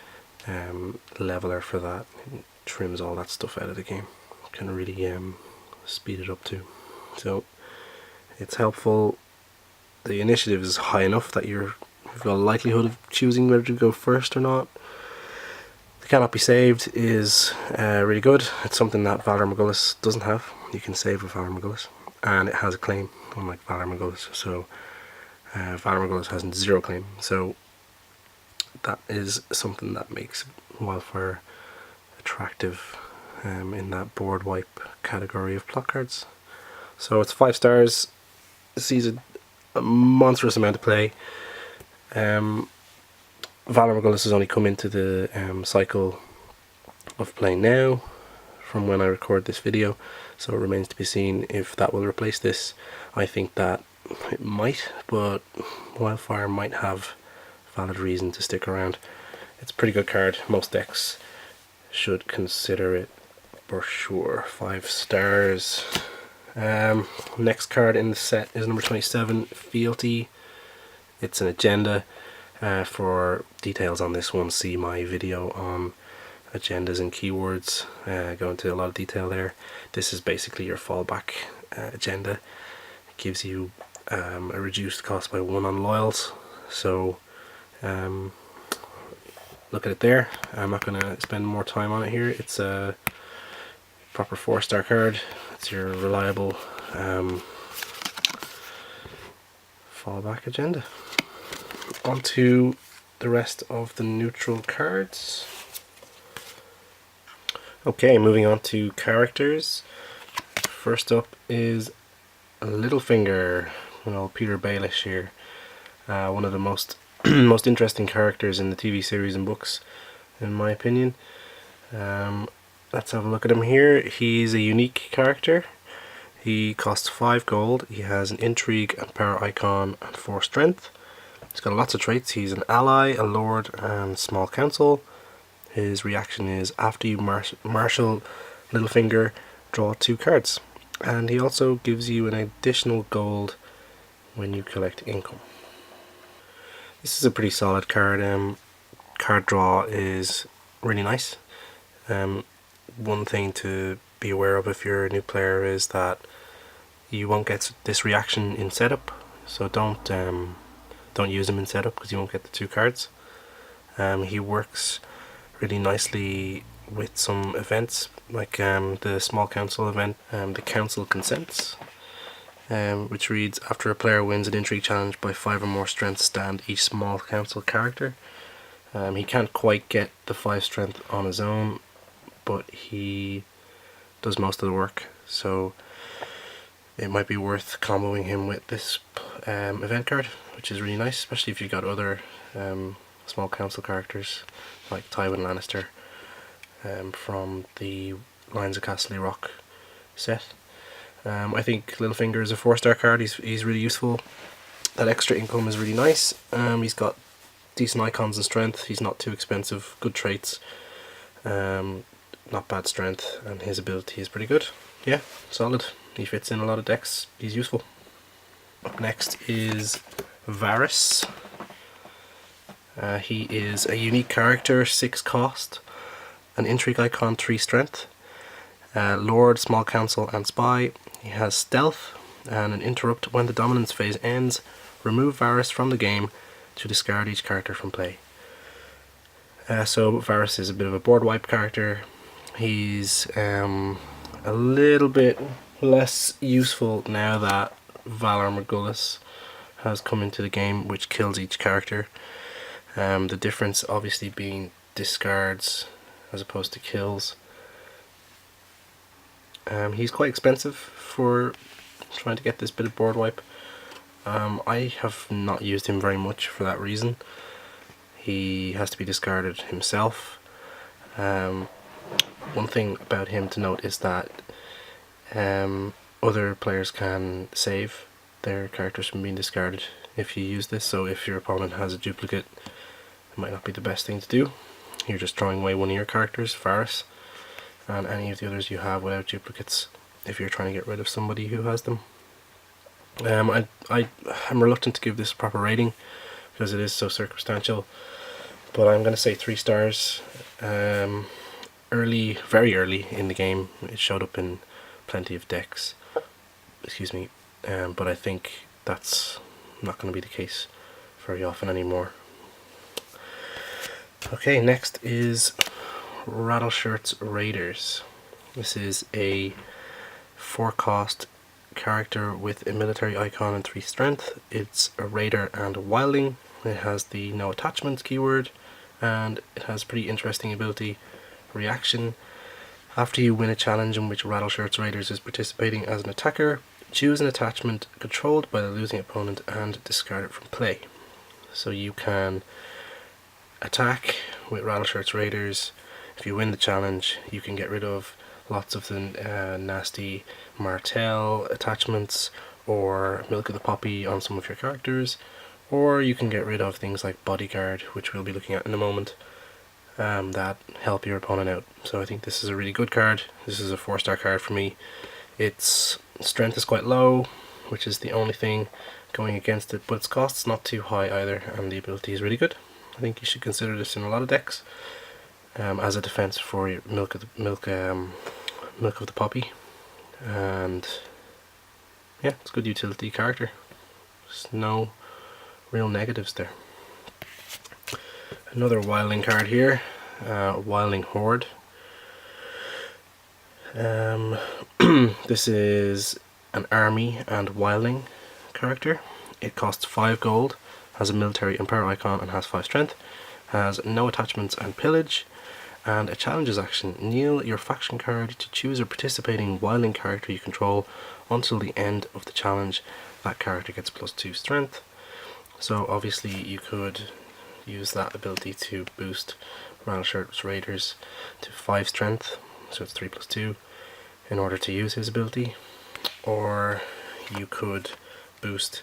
leveler for that. It trims all that stuff out of the game. Can really speed it up too. So it's helpful. The initiative is high enough that you've got a likelihood of choosing whether to go first or not. The cannot be saved is really good. It's something that Valor Morghulis doesn't have. You can save with Valor Morghulis, and it has a claim, unlike Valor Morghulis. So Valor Morghulis has 0 claim. So that is something that makes Wildfire attractive in that board wipe category of plot cards. So it's 5 stars. It sees a monstrous amount of play. Valor Morghulis has only come into the cycle of play now from when I record this video, so it remains to be seen if that will replace this. I think that it might, but Wildfire might have valid reason to stick around. It's a pretty good card. Most decks should consider it for sure. 5 stars. Next card in the set is number 27, Fealty. It's an agenda. For details on this one, see my video on agendas and keywords. Go into a lot of detail there. This is basically your fallback agenda. It gives you a reduced cost by 1 on loyals. So look at it there. I'm not going to spend more time on it here. It's a proper 4-star card. It's your reliable fallback agenda. On to the rest of the neutral cards. Okay, moving on to characters. First up is Littlefinger, Peter Baelish here. One of the most most interesting characters in the TV series and books, in my opinion. Let's have a look at him here. He's a unique character. He costs 5 gold, he has an intrigue and power icon and 4 strength. He's got lots of traits. He's an ally, a lord and small council. His reaction is after you marshal Littlefinger, draw 2 cards. And he also gives you an additional gold when you collect income. This is a pretty solid card. Card draw is really nice. One thing to be aware of if you're a new player is that you won't get this reaction in setup, so don't use him in setup because you won't get the 2 cards. He works really nicely with some events like the small council event, the council consents, which reads after a player wins an intrigue challenge by 5 or more strength stand each small council character. He can't quite get the 5 strength on his own, but he does most of the work, so it might be worth comboing him with this event card, which is really nice, especially if you've got other small council characters like Tywin Lannister from the Lions of Castle Rock set. I think Littlefinger is a 4-star card. He's really useful. That extra income is really nice. He's got decent icons and strength. He's not too expensive. Good traits. Not bad strength, and his ability is pretty good. Yeah, solid. He fits in a lot of decks. He's useful. Up next is Varys. He is a unique character, 6 cost, an intrigue icon, 3 strength, lord, small council and spy. He has stealth and an interrupt. When the dominance phase ends, remove Varys from the game to discard each character from play. So Varys is a bit of a board wipe character. He's a little bit less useful now that Valar Morghulis has come into the game, which kills each character. The difference obviously being discards as opposed to kills. He's quite expensive for trying to get this bit of board wipe. I have not used him very much for that reason. He has to be discarded himself. One thing about him to note is that other players can save their characters from being discarded if you use this, so if your opponent has a duplicate, it might not be the best thing to do. You're just throwing away one of your characters, Varys, and any of the others you have without duplicates if you're trying to get rid of somebody who has them. I'm reluctant to give this a proper rating because it is so circumstantial, but I'm going to say 3 stars. Very early in the game, it showed up in plenty of decks, but I think that's not going to be the case very often anymore. Okay, next is Rattleshirt's Raiders. This is a 4 cost character with a military icon and 3 strength. It's a raider and a wildling. It has the no attachments keyword, and it has a pretty interesting ability, reaction. After you win a challenge in which Rattleshirt's Raiders is participating as an attacker, choose an attachment controlled by the losing opponent and discard it from play. So you can attack with Rattleshirt's Raiders. If you win the challenge, you can get rid of lots of the nasty Martell attachments or Milk of the Poppy on some of your characters, or you can get rid of things like Bodyguard, which we'll be looking at in a moment, that help your opponent out. So I think this is a really good card. This is a 4-star card for me. Its strength is quite low, which is the only thing going against it, but its cost's not too high either, and the ability is really good. I think you should consider this in a lot of decks as a defense for your Milk of the Poppy, and yeah, it's a good utility character. There's no real negatives there. Another wildling card here, Wildling Horde. This is an army and wildling character. It costs 5 gold, has a military and power icon, and has 5 strength. Has no attachments and pillage, and a challenges action. Kneel your faction card to choose a participating wildling character you control until the end of the challenge. That character gets +2 strength. So obviously you could use that ability to boost Rattleshirt's Raiders to 5 strength, so it's 3 + 2, in order to use his ability. or you could boost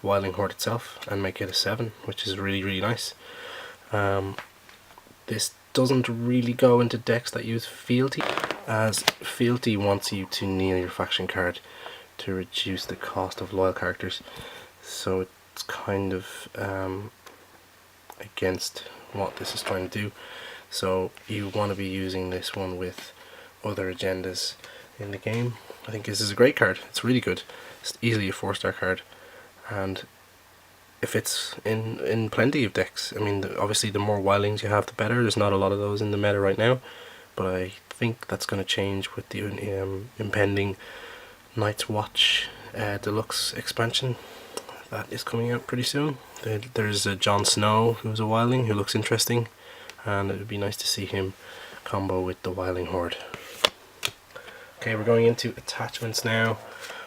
Wildling Horde itself and make it a 7, which is really nice. This doesn't really go into decks that use fealty, as fealty wants you to kneel your faction card to reduce the cost of loyal characters, so it's kind of against what this is trying to do. So you want to be using this one with other agendas in the game. I think this is a great card. It's really good. It's easily a 4-star card, and it fits in plenty of decks. I mean, obviously the more Wildlings you have, the better. There's not a lot of those in the meta right now, but I think that's going to change with the impending Night's Watch Deluxe expansion that is coming out pretty soon. There's Jon Snow, who's a Wildling, who looks interesting, and it would be nice to see him combo with the Wildling Horde. Okay, we're going into attachments now.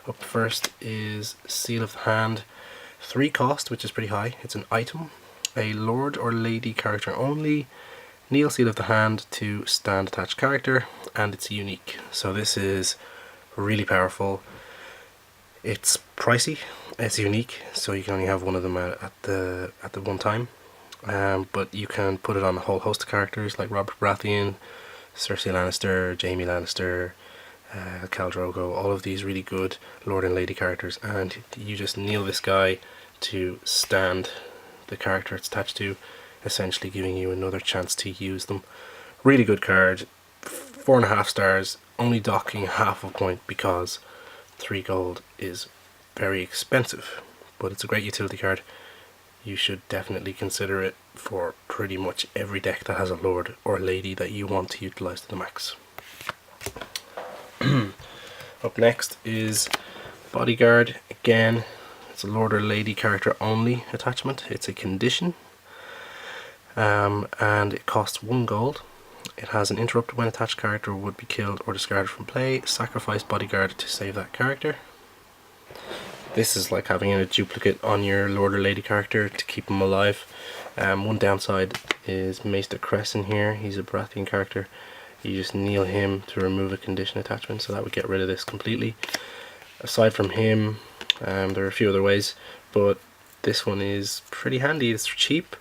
Up first is Seal of the Hand. 3 cost, which is pretty high. It's an item, a Lord or Lady character only, kneel Seal of the Hand to stand attached character, and it's unique. So this is really powerful. It's pricey, it's unique, so you can only have one of them at the one time. But you can put it on a whole host of characters like Robert Baratheon, Cersei Lannister, Jaime Lannister, Khal Drogo, all of these really good Lord and Lady characters, and you just kneel this guy to stand the character it's attached to, essentially giving you another chance to use them. Really good card, 4.5 stars, only docking half a point because 3 gold is very expensive, but it's a great utility card. You should definitely consider it for pretty much every deck that has a Lord or Lady that you want to utilize to the max. Up next is Bodyguard. Again, it's a Lord or Lady character only attachment. It's a condition, and it costs 1 gold. It has an interrupt when attached character would be killed or discarded from play. Sacrifice Bodyguard to save that character. This is like having a duplicate on your Lord or Lady character to keep him alive. One downside is Maester Crescent here. He's a Baratheon character. You just kneel him to remove a condition attachment, so that would get rid of this completely. Aside from him, there are a few other ways, but this one is pretty handy. It's cheap.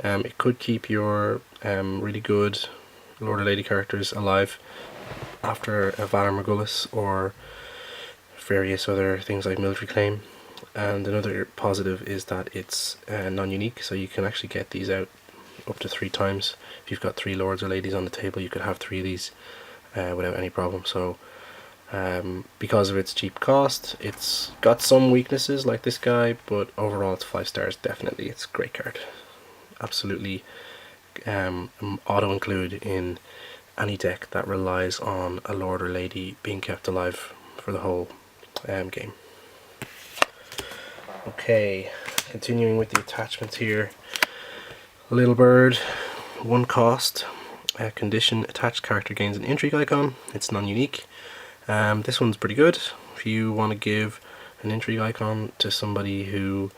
It could keep your really good Lord or Lady characters alive after a Valar Morghulis or various other things like Military Claim. And another positive is that it's non-unique, so you can actually get these out up to 3 times. If you've got 3 Lords or Ladies on the table, you could have 3 of these without any problem. So because of its cheap cost, it's got some weaknesses like this guy, but overall it's 5 stars definitely. It's a great card. Absolutely auto include in any deck that relies on a Lord or Lady being kept alive for the whole game. Okay, continuing with the attachments here. Little Bird, 1 cost, condition, attached character gains an intrigue icon. It's non-unique. This one's pretty good. If you want to give an intrigue icon to somebody who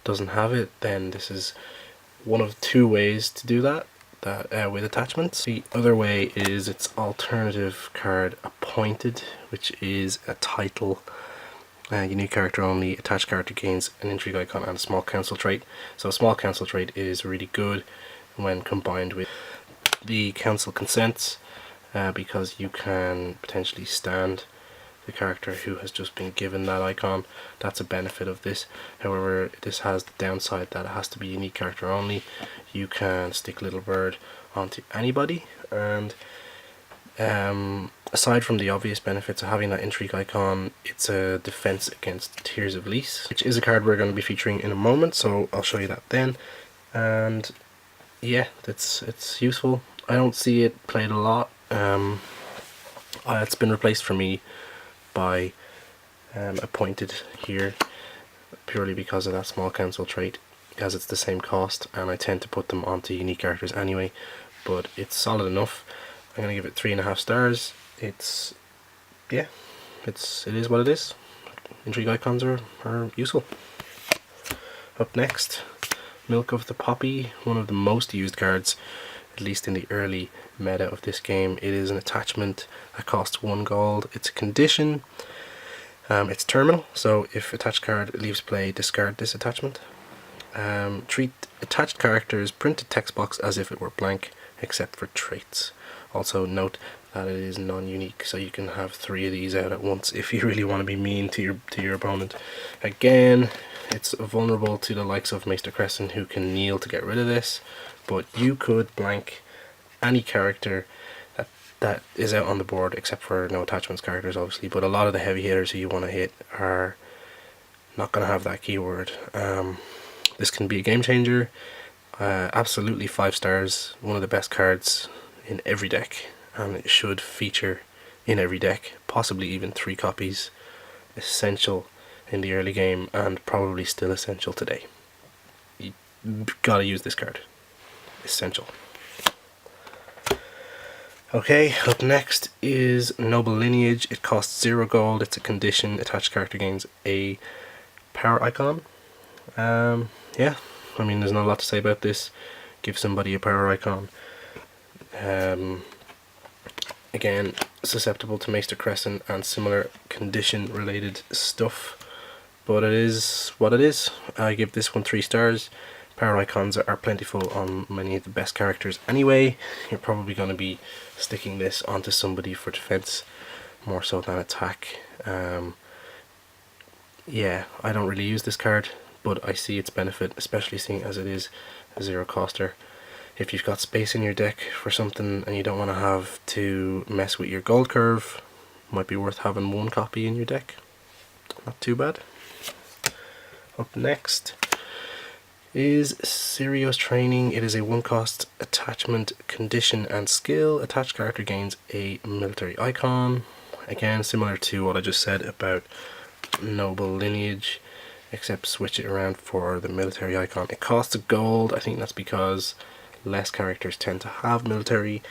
doesn't have it, then this is one of 2 ways to do that with attachments. The other way is its alternative card, Appointed, which is a title. Unique character only, attached character gains an intrigue icon and a small council trait. So a small council trait is really good when combined with the council consents, because you can potentially stand the character who has just been given that icon. That's a benefit of this. However, this has the downside that it has to be unique character only. You can stick Little Bird onto anybody, and aside from the obvious benefits of having that intrigue icon, it's a defense against Tears of Lys, which is a card we're going to be featuring in a moment, so I'll show you that then. And yeah, it's useful. I don't see it played a lot. It's been replaced for me by Appointed here, purely because of that small council trait, as it's the same cost, and I tend to put them onto unique characters anyway, but it's solid enough. I'm going to give it 3.5 stars. It is what it is. Intrigue icons are useful. Up next, Milk of the Poppy, one of the most used cards, at least in the early meta of this game. It is an attachment that costs 1 gold. It's a condition. It's terminal, so if attached card leaves play, discard this attachment. Treat attached character's printed text box as if it were blank, except for traits. Also note that it is non-unique, so you can have 3 of these out at once if you really want to be mean to your opponent. Again, it's vulnerable to the likes of Maester Crescent, who can kneel to get rid of this, but you could blank any character that is out on the board, except for no attachments characters, obviously. But a lot of the heavy hitters who you want to hit are not going to have that keyword. This can be a game changer. Absolutely 5 stars, one of the best cards in every deck, and it should feature in every deck, possibly even 3 copies. Essential in the early game, and probably still essential today. You gotta use this card. Essential. Okay, up next is Noble Lineage. It costs 0 gold, it's a condition, attached character gains a power icon. Yeah, I mean, there's not a lot to say about this. Give somebody a power icon. Again, susceptible to Maester Crescent and similar condition related stuff, but it is what it is. I give this one 3 stars. Power icons are plentiful on many of the best characters anyway. You're probably going to be sticking this onto somebody for defense more so than attack. Yeah, I don't really use this card, but I see its benefit, especially seeing as it is a 0 coster. If you've got space in your deck for something and you don't want to have to mess with your gold curve, might be worth having 1 copy in your deck. Not too bad. Up next is Serious Training. It is a 1 cost attachment, condition and skill. Attached character gains a military icon. Again, similar to what I just said about Noble Lineage, except switch it around for the military icon. It costs a gold. I think that's because less characters tend to have military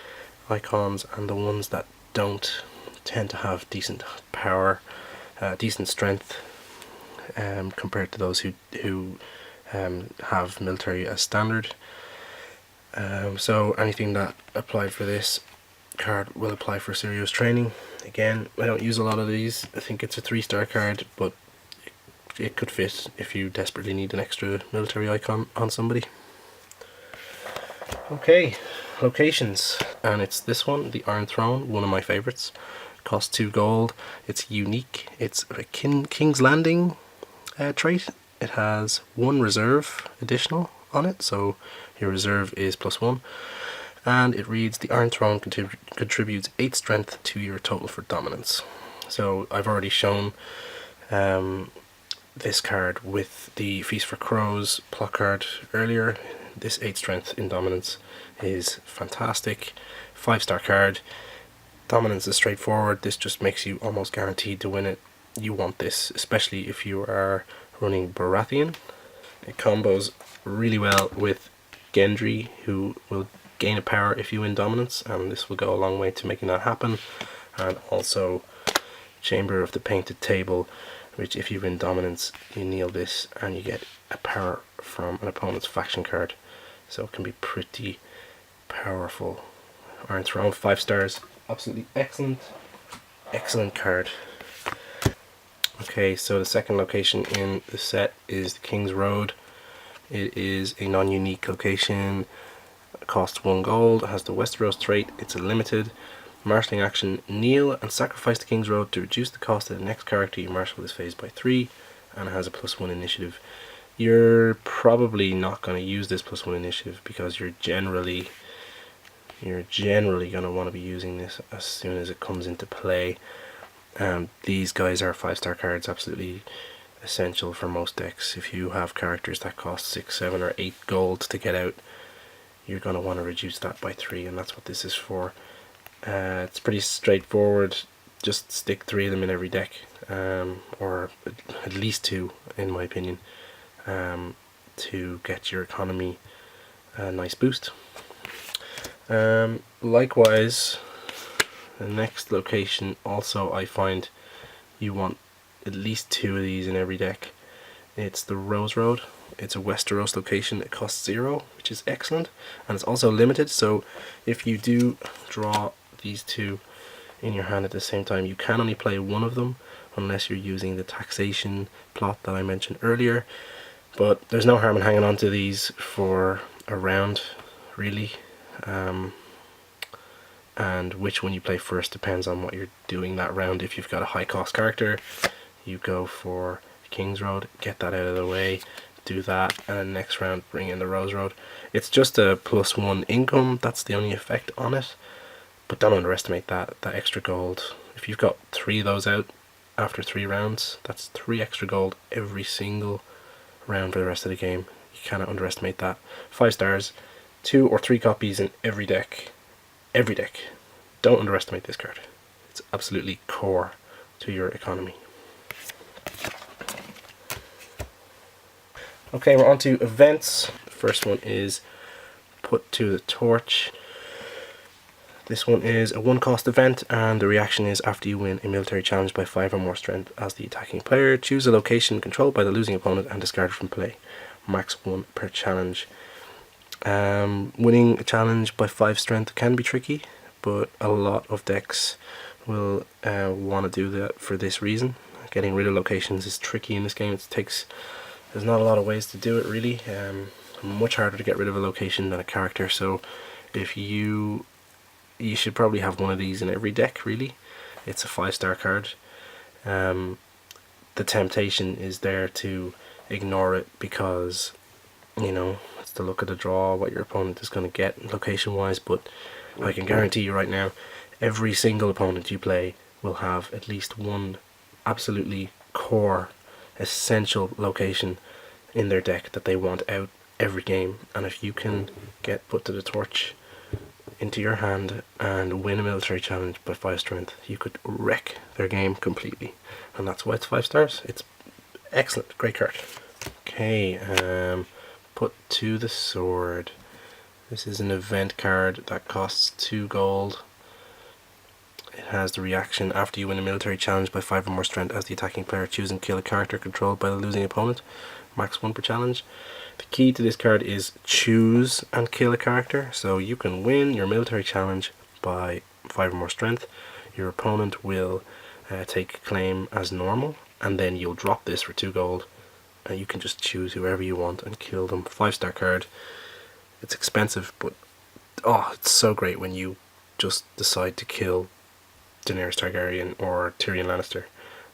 icons, and the ones that don't tend to have decent power, decent strength, compared to those who have military as standard. So anything that applied for this card will apply for Serious Training. Again, I don't use a lot of these. I think it's a 3-star card, but it could fit if you desperately need an extra military icon on somebody. Okay, locations, and it's this one, the Iron Throne, one of my favorites. Costs 2 gold. It's unique. It's a King's Landing trait. It has 1 reserve additional on it, so your reserve is +1. And it reads, the Iron Throne contributes 8 strength to your total for dominance. So I've already shown this card with the Feast for Crows plot card earlier. This 8 strength in dominance is fantastic. 5-star card. Dominance is straightforward. This just makes you almost guaranteed to win it. You want this, especially if you are running Baratheon. It combos really well with Gendry, who will gain a power if you win dominance, and this will go a long way to making that happen. And also Chamber of the Painted Table, which if you win dominance, you kneel this and you get a power from an opponent's faction card. So it can be pretty powerful. Iron Throne, 5 stars. Absolutely excellent. Excellent card. Okay, so the second location in the set is the King's Road. It is a non-unique location. It costs 1 gold. It has the Westeros trait. It's a limited. Marshalling action, kneel and sacrifice the King's Road to reduce the cost of the next character you marshal this phase by 3, and it has a +1 initiative. You're probably not going to use this +1 initiative because you're generally going to want to be using this as soon as it comes into play. These guys are 5-star cards, absolutely essential for most decks. If you have characters that cost 6, 7 or 8 gold to get out, you're going to want to reduce that by 3, and that's what this is for. It's pretty straightforward. Just stick 3 of them in every deck, or at least 2 in my opinion, to get your economy a nice boost. Likewise, the next location also, I find you want at least 2 of these in every deck. It's the Rose Road. It's a Westeros location. It costs 0, which is excellent, and it's also limited, so if you do draw these 2 in your hand at the same time, you can only play one of them, unless you're using the taxation plot that I mentioned earlier. But there's no harm in hanging on to these for a round, really. And which one you play first depends on what you're doing that round. If you've got a high cost character, you go for King's Road, get that out of the way, do that, and then next round bring in the Rose Road. It's just a +1 income, that's the only effect on it, but don't underestimate that extra gold. If you've got 3 of those out after 3 rounds, that's 3 extra gold every single round for the rest of the game. You cannot underestimate that. 5 stars, 2 or 3 copies in every deck. Every deck. Don't underestimate this card. It's absolutely core to your economy. Okay, we're on to events. The first one is Put to the Torch. This one is a 1-cost event, and the reaction is after you win a military challenge by 5 or more strength as the attacking player, choose a location controlled by the losing opponent and discard it from play. Max 1 per challenge. Winning a challenge by 5 strength can be tricky, but a lot of decks will want to do that for this reason. Getting rid of locations is tricky in this game. There's not a lot of ways to do it, really. Much harder to get rid of a location than a character, so if you should probably have one of these in every deck, really. It's a 5-star card. The temptation is there to ignore it because, you know, it's to look at the draw, what your opponent is going to get location wise, but I can guarantee you right now, every single opponent you play will have at least one absolutely core, essential location in their deck that they want out every game, and if you can get Put to the Torch into your hand and win a military challenge by 5 strength, you could wreck their game completely, and that's why it's 5 stars. It's excellent, great card. Okay, Put to the Sword. This is an event card that costs 2 gold. It has the reaction after you win a military challenge by 5 or more strength as the attacking player, choose and kill a character controlled by the losing opponent. Max 1 per challenge. The key to this card is choose and kill a character, so you can win your military challenge by 5 or more strength. Your opponent will take claim as normal, and then you'll drop this for 2 gold, and you can just choose whoever you want and kill them. 5-star card. It's expensive, but it's so great when you just decide to kill Daenerys Targaryen or Tyrion Lannister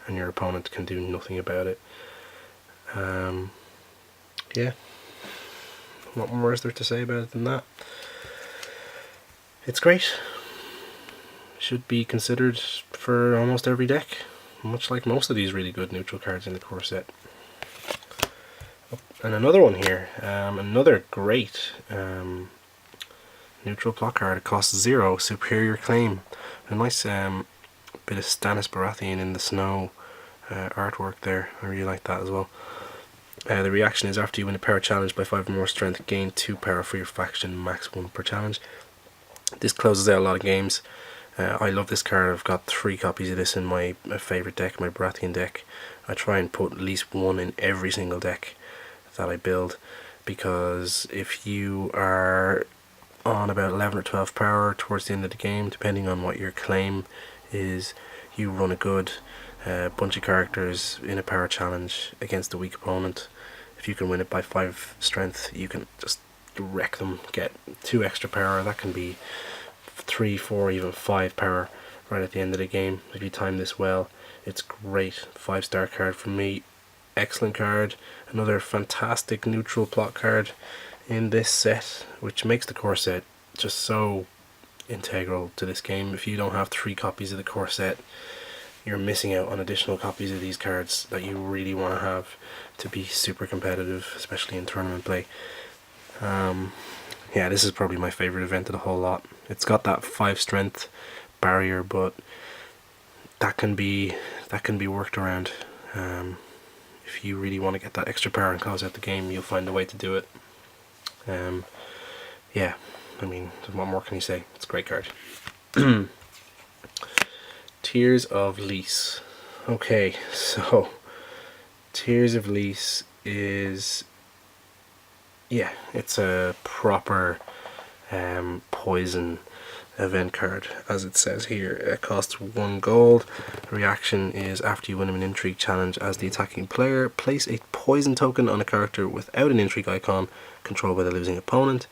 and your opponent can do nothing about it. Yeah, what more is there to say about it than that? It's great. Should be considered for almost every deck, much like most of these really good neutral cards in the core set. And another one here, another great neutral plot card. It costs 0, Superior Claim. A nice bit of Stannis Baratheon in the snow artwork there. I really like that as well. The reaction is after you win a power challenge by 5 or more strength, gain 2 power for your faction, max 1 per challenge. This closes out a lot of games. I love this card. I've got 3 copies of this in my favourite deck, my Baratheon deck. I try and put at least 1 in every single deck that I build, because if you are on about 11 or 12 power towards the end of the game, depending on what your claim is, you run a good bunch of characters in a power challenge against a weak opponent. If you can win it by 5 strength, you can just wreck them, get 2 extra power. That can be 3, 4, even 5 power right at the end of the game if you time this well. It's great. 5-star card from me. Excellent card. Another fantastic neutral plot card in this set, which makes the core set just so integral to this game. If you don't have 3 copies of the core set, you're missing out on additional copies of these cards that you really want to have to be super competitive, especially in tournament play. Yeah, this is probably my favourite event of the whole lot. It's got that 5 strength barrier, but that can be worked around. If you really want to get that extra power and close out the game, you'll find a way to do it. Yeah, I mean, what more can you say? It's a great card. Tears of Lys. Okay, so Tears of Lys is, yeah, it's a proper poison event card, as it says here. It costs 1 gold. Reaction is after you win an intrigue challenge as the attacking player, place a poison token on a character without an intrigue icon controlled by the losing opponent.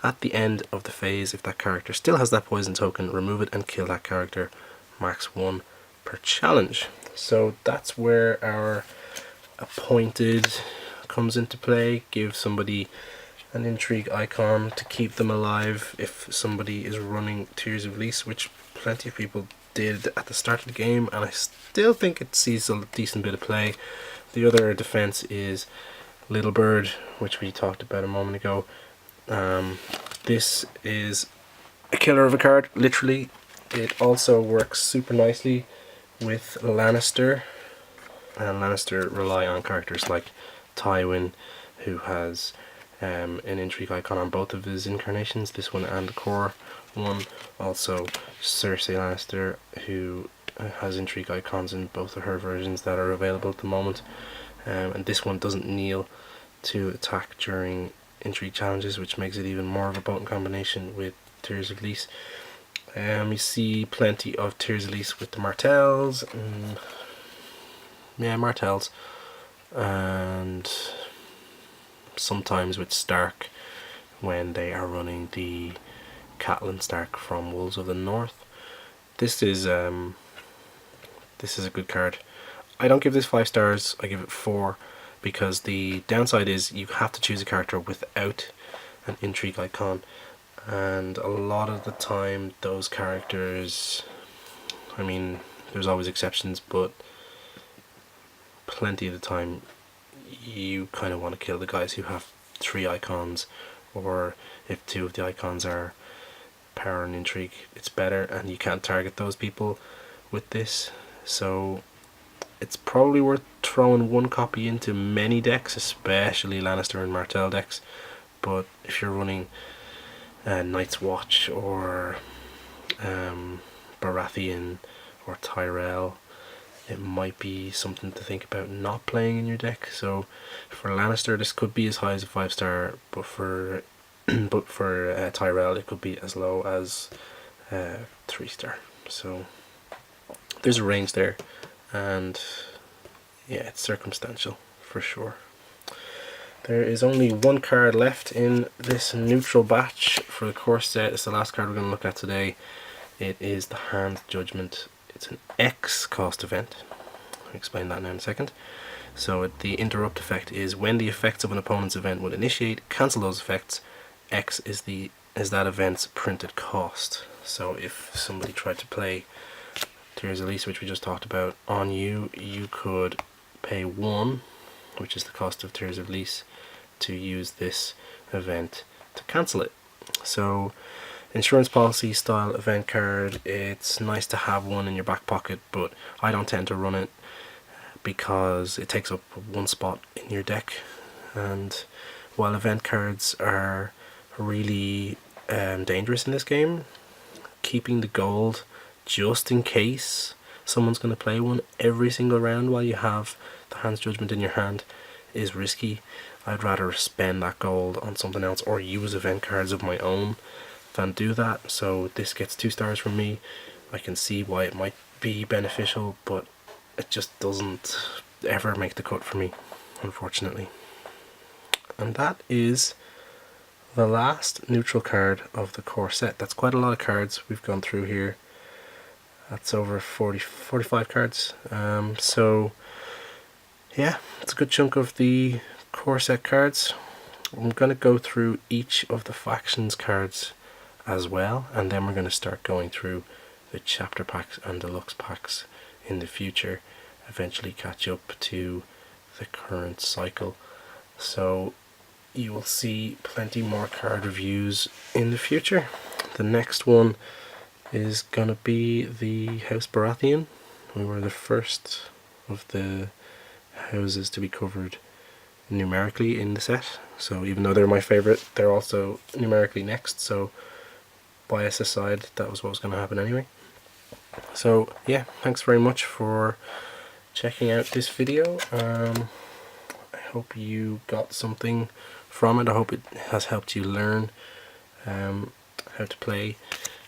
At the end of the phase, if that character still has that poison token, remove it and kill that character. Max 1 per challenge. So that's where our appointed comes into play. Give somebody an intrigue icon to keep them alive if somebody is running Tears of Release, which plenty of people did at the start of the game, and I still think it sees a decent bit of play. The other defense is Little Bird, which we talked about a moment ago. This is a killer of a card, literally. It also works super nicely with Lannister, and Lannister rely on characters like Tywin, who has an intrigue icon on both of his incarnations, this one and the core one. Also Cersei Lannister, who has intrigue icons in both of her versions that are available at the moment, and this one doesn't kneel to attack during intrigue challenges, which makes it even more of a potent combination with Tears of Release. You see plenty of Tears of Release with the Martells, Martells, and sometimes with Stark when they are running the Catelyn Stark from Wolves of the North. This is a good card. I don't give this 5 stars, I give it 4, because the downside is you have to choose a character without an intrigue icon, and a lot of the time those characters, I mean there's always exceptions, but plenty of the time you kind of want to kill the guys who have 3 icons, or if 2 of the icons are power and intrigue, it's better, and you can't target those people with this. So it's probably worth throwing 1 copy into many decks, especially Lannister and Martell decks. But if you're running Night's Watch or Baratheon or Tyrell, it might be something to think about not playing in your deck. So for Lannister, this could be as high as a 5 star, but for Tyrell, it could be as low as 3 star. So there's a range there, and yeah, it's circumstantial for sure. There is only 1 card left in this neutral batch for the core set. It's the last card we're going to look at today. It is the Hand's Judgment. It's an X cost event. I'll explain that now in a second. So the interrupt effect is when the effects of an opponent's event would initiate, cancel those effects. X is that event's printed cost. So if somebody tried to play Tears of Release, which we just talked about, on you, you could pay 1, which is the cost of Tears of Release, to use this event to cancel it. So insurance policy style event card, it's nice to have one in your back pocket, but I don't tend to run it because it takes up 1 spot in your deck. And while event cards are really dangerous in this game, keeping the gold just in case someone's going to play one every single round while you have the Hand's Judgment in your hand is risky. I'd rather spend that gold on something else or use event cards of my own than do that. So this gets 2 stars from me. I can see why it might be beneficial, but it just doesn't ever make the cut for me, unfortunately. And that is the last neutral card of the core set. That's quite a lot of cards we've gone through here. That's over 45 cards. So yeah, it's a good chunk of the core set cards. I'm going to go through each of the factions cards as well, and then we're going to start going through the chapter packs and deluxe packs in the future, eventually catch up to the current cycle. So you will see plenty more card reviews in the future. The next one is going to be the House Baratheon. We were the first of the houses to be covered numerically in the set, so even though they're my favourite, they're also numerically next, so bias aside, that was what was going to happen anyway. So yeah, thanks very much for checking out this video. I hope you got something from it. I hope it has helped you learn how to play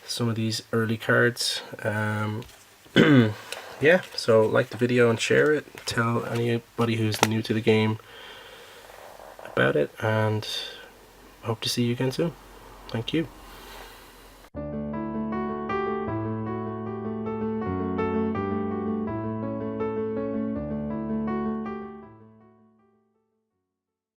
some of these early cards. Yeah, so like the video and share it. Tell anybody who's new to the game about it, and hope to see you again soon. Thank you.